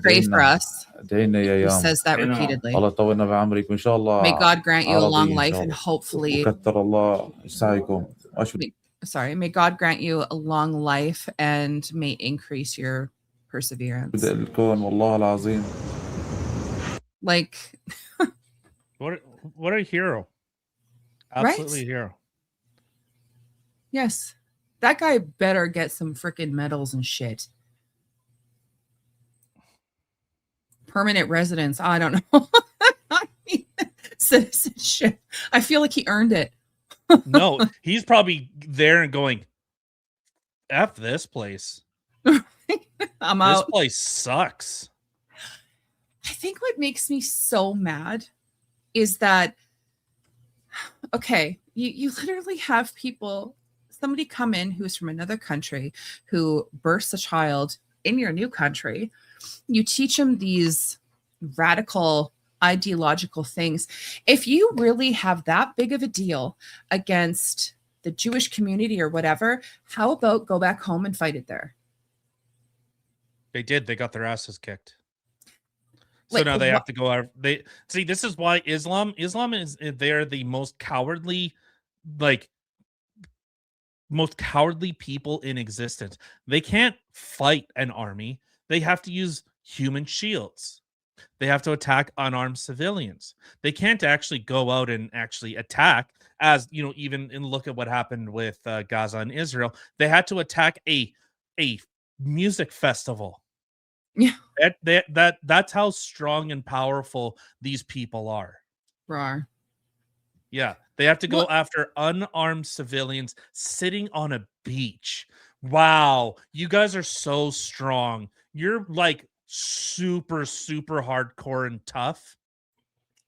Pray for us. He says that repeatedly. الله يطولنا بعمرك وان شاء الله. May God grant you a long life and hopefully وكثر الله يسعدكم. Sorry, may God grant you a long life and may increase your perseverance. الكون والله العظيم. Like what a hero. Absolutely a hero. Yes. That guy better get some freaking medals and shit. Permanent residence. I don't know. I mean, citizenship. I feel like he earned it. No, he's probably there and going, F this place. I'm out. This place sucks. I think what makes me so mad is that, okay, you literally have somebody come in who's from another country, who births a child in your new country. You teach them these radical ideological things. If you really have that big of a deal against the Jewish community or whatever, how about go back home and fight it there? They did. They got their asses kicked. So now they have to go out. This is why Islam is, they're the most cowardly people in existence. They can't fight an army. They have to use human shields. They have to attack unarmed civilians. They can't actually go out and actually attack, as you know, even and look at what happened with Gaza and Israel. They had to attack a music festival. Yeah. That's how strong and powerful these people are. Rar. Yeah. They have to go after unarmed civilians sitting on a beach. Wow. You guys are so strong. You're like super, super hardcore and tough.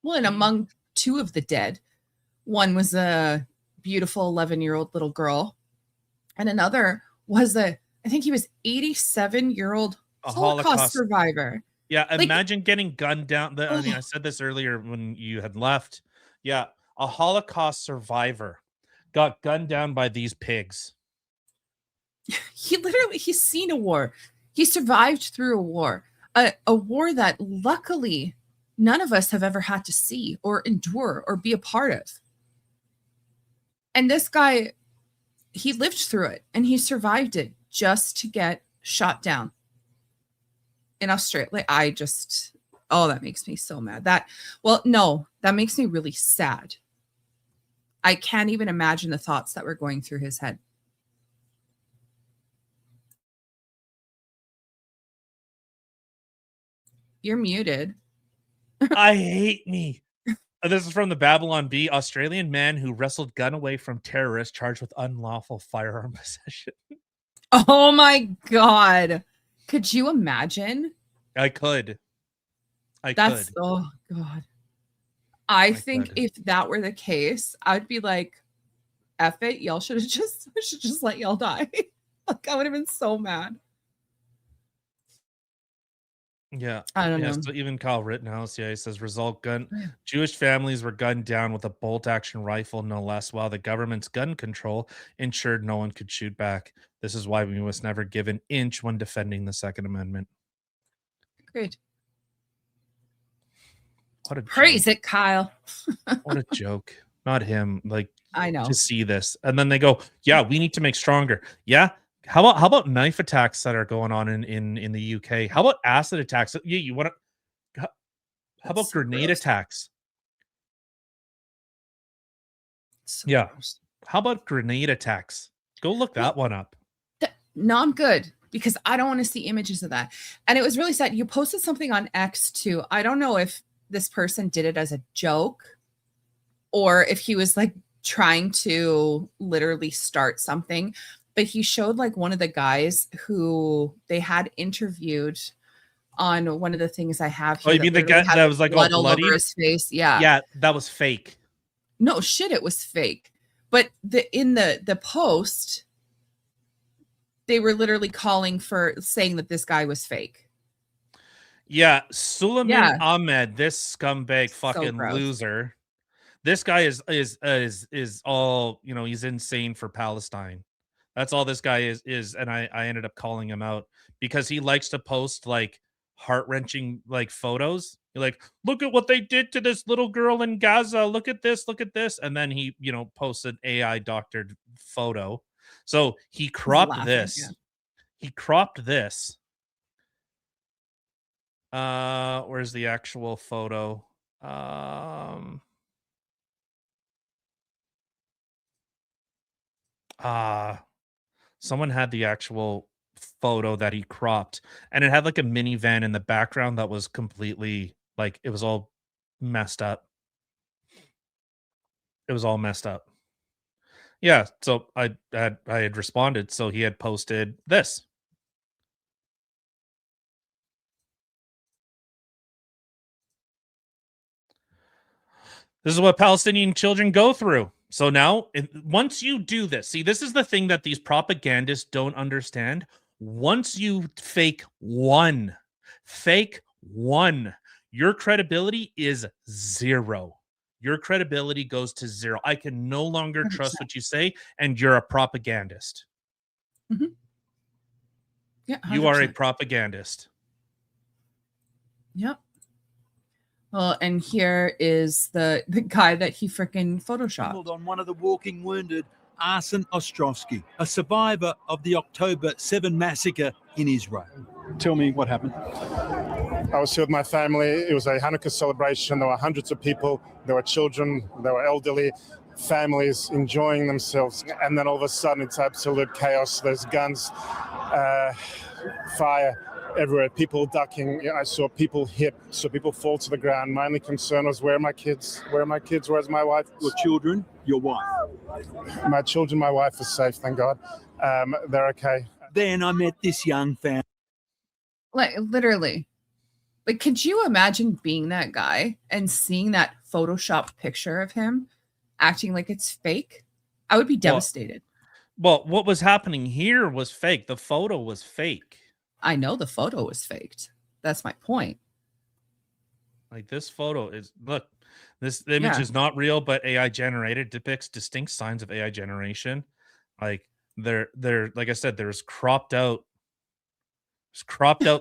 Well, and among two of the dead, one was a beautiful 11-year-old little girl, and another was I think he was 87-year-old Holocaust survivor. Yeah, imagine getting gunned down. I mean, I said this earlier when you had left. Yeah, a Holocaust survivor got gunned down by these pigs. He's seen a war. He survived through a war. A war that luckily none of us have ever had to see or endure or be a part of. And this guy, he lived through it and he survived it just to get shot down in Australia. Like, that makes me so mad. That makes me really sad. I can't even imagine the thoughts that were going through his head. You're muted. I hate me. This is from the Babylon Bee. Australian man who wrestled gun away from terrorist charged with unlawful firearm possession. Oh my God. Could you imagine? I could. Oh God. I think if that were the case, I'd be like, F it. Y'all should just let y'all die. Like, I would have been so mad. Yeah, I don't know. So even Kyle Rittenhouse, he says Jewish families were gunned down with a bolt-action rifle, no less, while the government's gun control ensured no one could shoot back. This is why we must never give an inch when defending the Second Amendment. Great. What a praise joke. it, Kyle. What a joke. Not him. Like, I know. To see this, and then they go, "Yeah, we need to make stronger." Yeah. How about knife attacks that are going on in the UK? How about acid attacks? Yeah, you want to? How about grenade attacks? So yeah, gross. How about grenade attacks? Go look that one up. No, I'm good because I don't want to see images of that. And it was really sad. You posted something on X too. I don't know if this person did it as a joke or if he was like trying to literally start something, but he showed like one of the guys who they had interviewed on one of the things I have here. Oh, you mean the guy that was like all bloody? Over his face? Yeah. Yeah, that was fake. No shit, it was fake. But in the post, they were literally calling for saying that this guy was fake. Yeah, Suleiman Ahmed, this scumbag fucking loser. This guy is all, you know, he's insane for Palestine. That's all this guy is, and I ended up calling him out because he likes to post like heart-wrenching like photos. You're like, look at what they did to this little girl in Gaza. Look at this, and then he, you know, posts an AI doctored photo. So he cropped this. Yeah. He cropped this. Where's the actual photo? Someone had the actual photo that he cropped, and it had like a minivan in the background that was completely like, it was all messed up. It was all messed up. Yeah, so I had responded, so he had posted this. This is what Palestinian children go through. So now, once you do this, see, this is the thing that these propagandists don't understand. Once you fake one, your credibility is zero. Your credibility goes to zero. I can no longer 100%. Trust what you say, and you're a propagandist. Mm-hmm. Yeah, 100%. You are a propagandist. Yep. Well, and here is the guy that he freaking photoshopped. On one of the walking wounded, Arsen Ostrovsky, a survivor of the October 7 massacre in Israel. Tell me what happened. I was here with my family. It was a Hanukkah celebration. There were hundreds of people. There were children. There were elderly families enjoying themselves. And then all of a sudden, it's absolute chaos. There's guns, fire everywhere, people ducking. I saw people hit, saw people fall to the ground. My only concern was, where are my kids? Where are my kids? Where's my wife? Your children, your wife? My children, my wife is safe, thank God. They're okay. Then I met this young family. Like, literally. Like, could you imagine being that guy and seeing that Photoshop picture of him acting like it's fake? I would be devastated. Well, what was happening here was fake. The photo was fake. I know the photo was faked. That's my point. Like, this photo is, look, this image is not real, but AI generated, depicts distinct signs of AI generation. Like, they're like I said, there's cropped out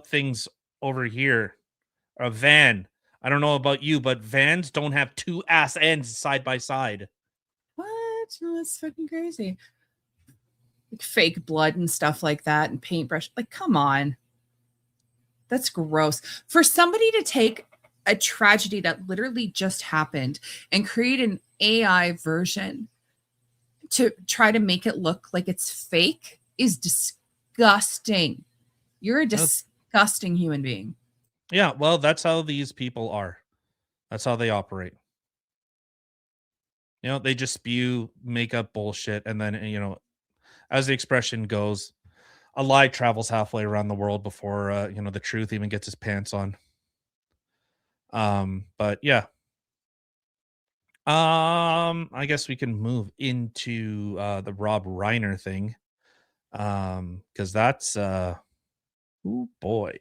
things over here. A van. I don't know about you, but vans don't have two ass ends side by side. What? No, that's fucking crazy. Like fake blood and stuff like that, and paintbrush. Like, come on. That's gross. For somebody to take a tragedy that literally just happened and create an AI version to try to make it look like it's fake is disgusting. You're a disgusting human being. Yeah, well, that's how these people are. That's how they operate. You know, they just spew, make up bullshit, and then, you know, as the expression goes, a lie travels halfway around the world before you know, the truth even gets his pants on. But yeah. I guess we can move into the Rob Reiner thing. Because that's oh boy.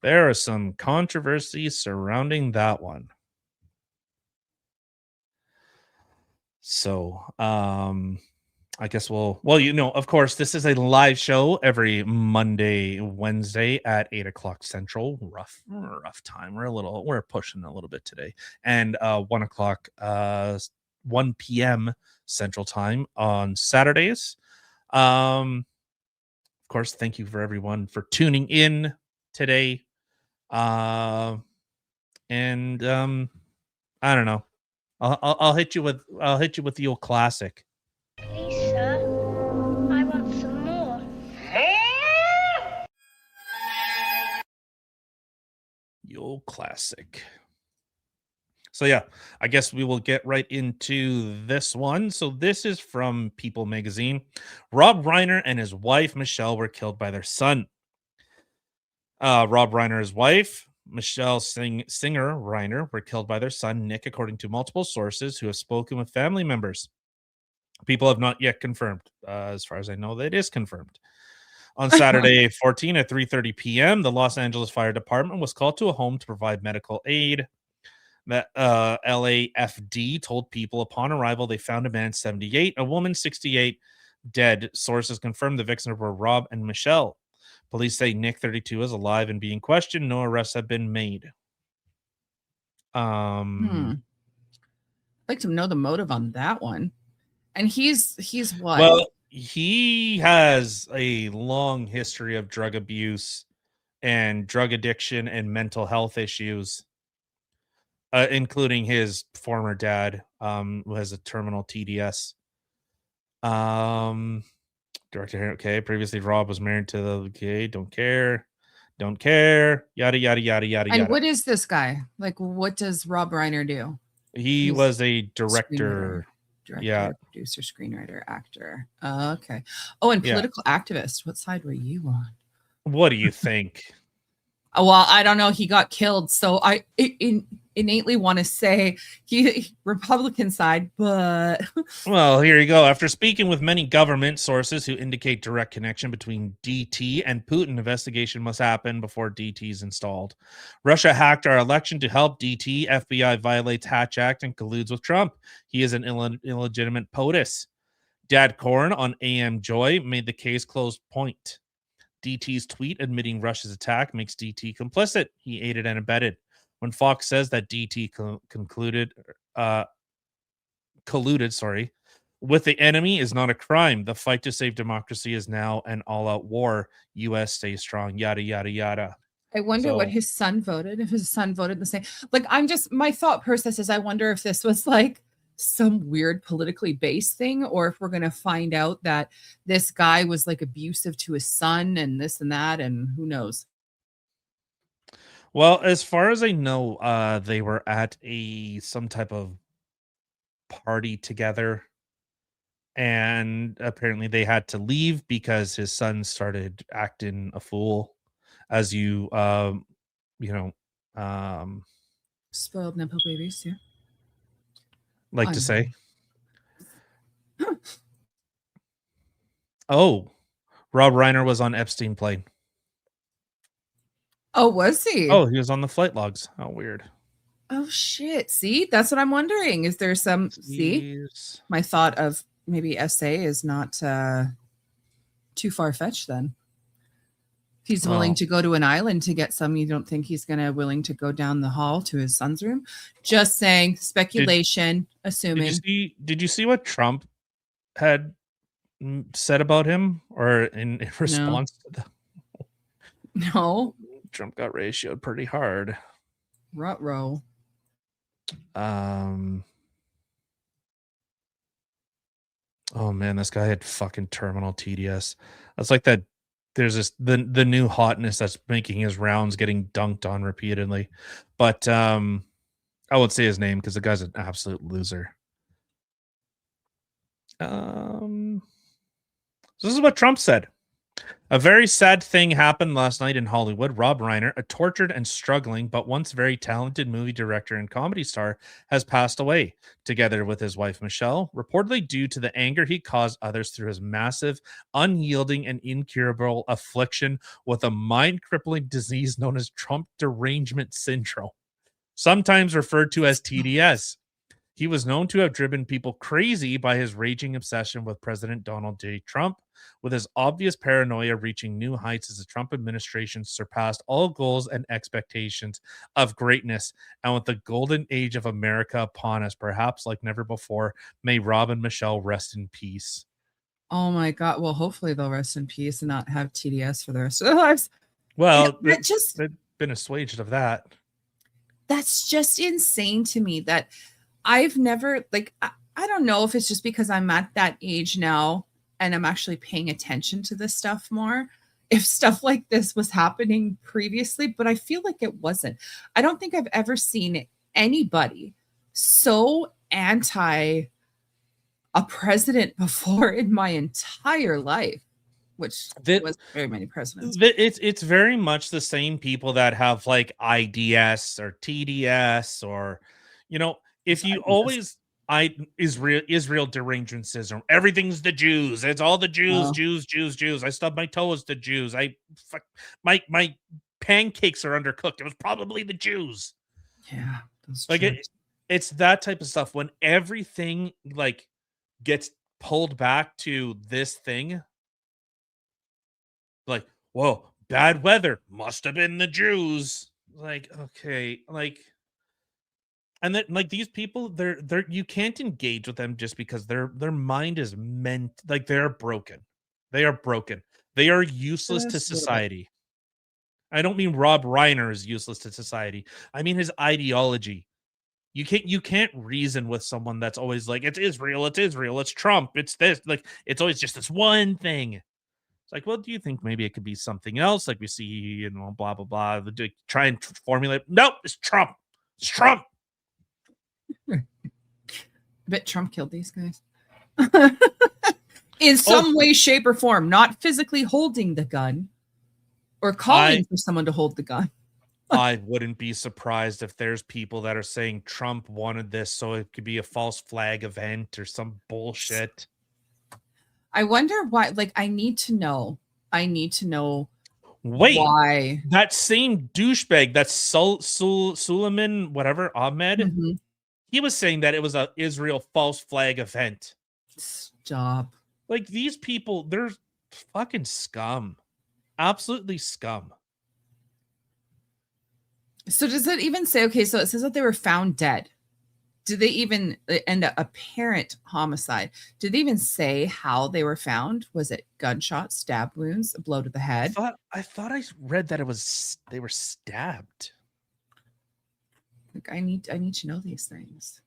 There are some controversies surrounding that one. So, I guess well, you know, of course, this is a live show every Monday, Wednesday at 8 o'clock Central. Rough time. We're pushing a little bit today. And 1 o'clock, 1 p.m. Central Time on Saturdays. Of course, thank you for everyone for tuning in today. And I don't know. I'll hit you with the old classic. Please, sir. I want some more. The old classic. So yeah, I guess we will get right into this one. So this is from People magazine. Rob Reiner and his wife Michelle were killed by their son. Rob Reiner's wife, Michelle Singer Reiner, were killed by their son Nick, according to multiple sources who have spoken with family members. People have not yet confirmed. As far as I know, that is confirmed. On Saturday 14 at 3:30 p.m., the Los Angeles Fire Department was called to a home to provide medical aid. That LAFD told people upon arrival they found a man 78, a woman 68 dead. Sources confirmed the victims were Rob and Michelle. Police say Nick 32 is alive and being questioned. No arrests have been made. I'd like to know the motive on that one. And he's what? Well, he has a long history of drug abuse and drug addiction and mental health issues, including his former dad, who has a terminal TDS. Director here, okay. Previously, Rob was married to the gay. Don't care. Yada yada yada yada. And what is this guy? Like, what does Rob Reiner do? He was a director. Producer, screenwriter, actor. Okay. Oh, and political activist. What side were you on? What do you think? Well, I don't know. He got killed, so I innately want to say he Republican side, but well, here you go. After speaking with many government sources who indicate direct connection between DT and Putin, investigation must happen before DT is installed. Russia hacked our election to help DT. FBI violates Hatch Act and colludes with Trump. He is an illegitimate POTUS. Dad Korn on AM Joy made the case closed point. DT's tweet admitting Russia's attack makes DT complicit. He aided and abetted. When Fox says that DT colluded with the enemy is not a crime. The fight to save democracy is now an all-out war. U.S. stays strong. Yada yada yada. I wonder what his son voted. If his son voted the same, like my thought process is I wonder if this was like some weird politically based thing, or if we're going to find out that this guy was like abusive to his son and this and that, and who knows. Well, as far as I know, they were at some type of party together, and apparently they had to leave because his son started acting a fool, as spoiled Nepo babies, yeah. Like to say. Oh, Rob Reiner was on Epstein plane. Oh, was he? Oh, he was on the flight logs. How weird. Oh shit. See, that's what I'm wondering. Is there some my thought of maybe SA is not too far-fetched then. He's willing to go to an island to get some. You don't think he's willing to go down the hall to his son's room? Just saying, speculation, assuming. Did you see what Trump had said about him, or in response to that? No. Trump got ratioed pretty hard. Ruh-roh. Oh man, this guy had fucking terminal TDS. That's like that. There's the new hotness that's making his rounds, getting dunked on repeatedly. But I won't say his name because the guy's an absolute loser. So this is what Trump said. A very sad thing happened last night in Hollywood. Rob Reiner, a tortured and struggling but once very talented movie director and comedy star, has passed away, together with his wife Michelle, reportedly due to the anger he caused others through his massive, unyielding, and incurable affliction with a mind-crippling disease known as Trump derangement syndrome, sometimes referred to as TDS. He was known to have driven people crazy by his raging obsession with President Donald J. Trump, with his obvious paranoia reaching new heights as the Trump administration surpassed all goals and expectations of greatness. And with the golden age of America upon us, perhaps like never before, may Rob and Michelle rest in peace. Oh my God. Well, hopefully they'll rest in peace and not have TDS for the rest of their lives. Well, they've been assuaged of that. That's just insane to me that I've never like I don't know if it's just because I'm at that age now and I'm actually paying attention to this stuff more. If stuff like this was happening previously, but I feel like it wasn't. I don't think I've ever seen anybody so anti a president before in my entire life, which was very many presidents. It's very much the same people that have like IDS or TDS or, if you always Israel derangement syndrome, everything's the Jews. It's all the Jews, Jews. I stubbed my toes to Jews. My pancakes are undercooked. It was probably the Jews. Yeah, like it's that type of stuff when everything like gets pulled back to this thing. Like, whoa, bad weather must have been the Jews. Like, okay, like, and then like these people, they're you can't engage with them just because their mind is meant like they're broken. They are broken. They are useless to society. I don't mean Rob Reiner is useless to society. I mean his ideology. You can't reason with someone that's always like, it's Israel, it's Trump, it's this, like it's always just this one thing. It's like, well, do you think maybe it could be something else? Like we see, blah, blah, blah. Try and formulate. Nope, it's Trump. It's Trump. I bet Trump killed these guys. In some way, shape, or form, not physically holding the gun or calling for someone to hold the gun. I wouldn't be surprised if there's people that are saying Trump wanted this so it could be a false flag event or some bullshit. I wonder why. Like, I need to know. Wait, why that same douchebag, that's Suleiman, whatever, Ahmed, he was saying that it was a Israel false flag event. Stop. Like these people, they're fucking scum. Absolutely scum. So does it even say, okay, so it says that they were found dead. Did they even end up apparent homicide? Did they even say how they were found? Was it gunshot, stab wounds, a blow to the head? I thought I read that they were stabbed. Like I need to know these things.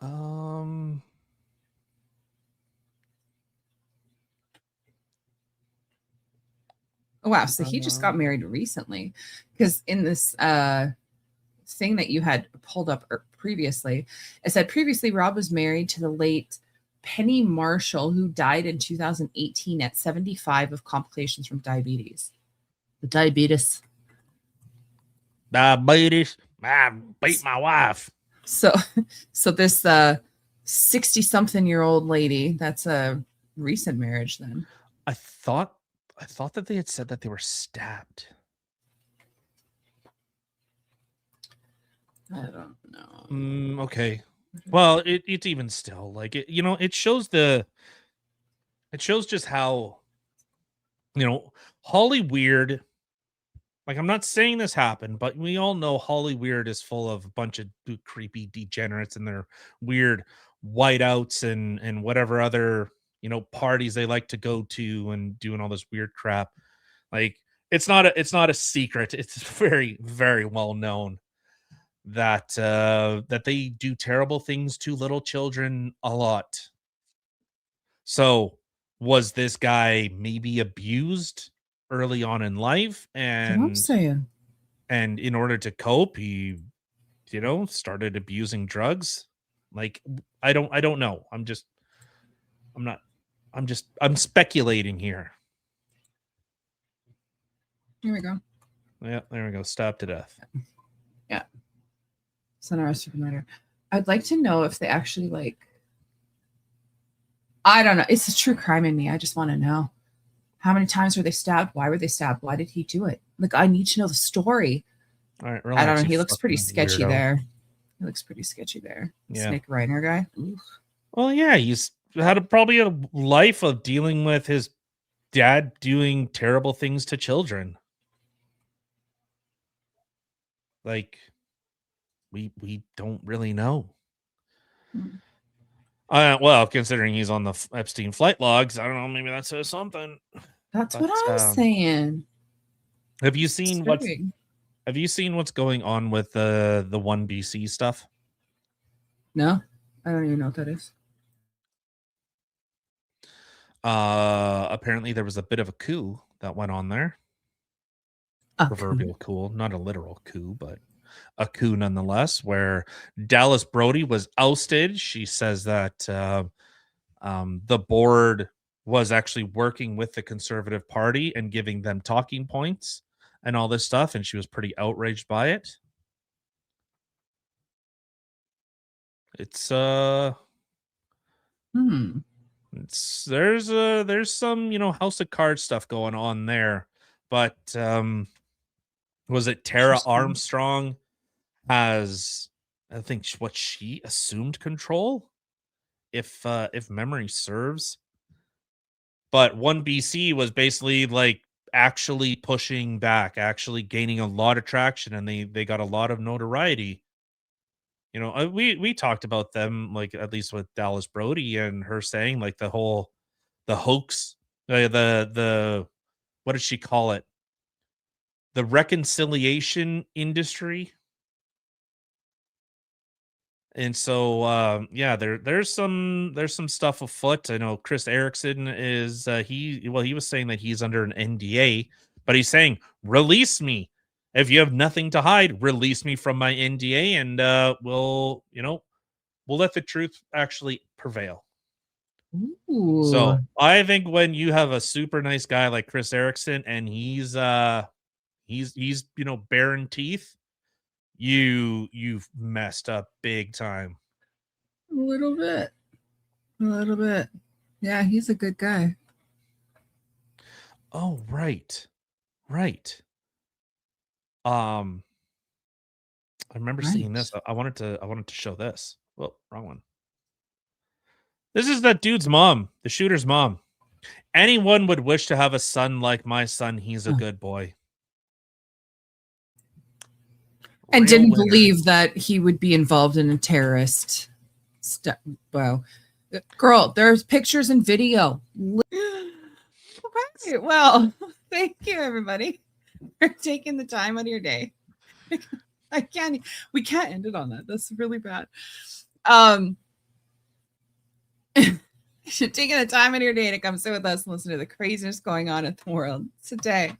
Oh wow, so he just got married recently, because in this thing that you had pulled up previously, it said previously Rob was married to the late Penny Marshall, who died in 2018 at 75 of complications from diabetes. The diabetes. I beat my wife. So this 60-something-year-old lady, that's a recent marriage then. I thought that they had said that they were stabbed. I don't know. Okay. Well, it's even still like it. It shows just how Holly Weird. Like I'm not saying this happened, but we all know Holly Weird is full of a bunch of creepy degenerates and their weird whiteouts and whatever other parties they like to go to and doing all this weird crap. Like it's not a secret. It's very, very well known that they do terrible things to little children a lot. So was this guy maybe abused early on in life? And I'm saying. And in order to cope, he started abusing drugs. Like I don't know. I'm speculating here. Here we go. Yeah, there we go. Stabbed to death. Yeah. It's an arrested for murder. I'd like to know if they actually I don't know. It's a true crime in me. I just want to know. How many times were they stabbed? Why were they stabbed? Why did he do it? Like, I need to know the story. All right, I don't know. He looks pretty sketchy there. Yeah. Snake Reiner guy. Oof. Well, yeah, he's had probably a life of dealing with his dad doing terrible things to children. Like, we don't really know. Well, considering he's on the Epstein flight logs, I don't know. Maybe that says something. That's what I'm saying. Have you seen what's going on with the 1BC stuff? No, I don't even know what that is. Apparently there was a bit of a coup that went on there. Proverbial coup, not a literal coup, but a coup nonetheless, where Dallas Brody was ousted. She says that the board was actually working with the Conservative Party and giving them talking points and all this stuff, and she was pretty outraged by it. It's there's some, you know, House of Cards stuff going on there, but was it Tara Armstrong has, I think, what she assumed control, if memory serves. But 1BC was basically like actually pushing back, actually gaining a lot of traction, and they got a lot of notoriety. You know, we talked about them, like, at least with Dallas Brody and her saying, like, the hoax, the what did she call it? The reconciliation industry. And so yeah, there's some stuff afoot. I know Chris Erickson is he was saying that he's under an NDA, but he's saying, release me. If you have nothing to hide, release me from my NDA, and we'll let the truth actually prevail. Ooh. So I think when you have a super nice guy like Chris Erickson and he's baring teeth, you've messed up big time. A little bit. Yeah, he's a good guy. Oh, right. I remember seeing this. I wanted to show this. Well, wrong one. This is that dude's mom, the shooter's mom. Anyone would wish to have a son like my son. He's a good boy. And didn't believe that he would be involved in a terrorist stuff. Wow. Girl, there's pictures and video. Okay, well, thank you, everybody, for taking the time out of your day. We can't end it on that. That's really bad. You're taking the time out of your day to come sit with us and listen to the craziness going on in the world today.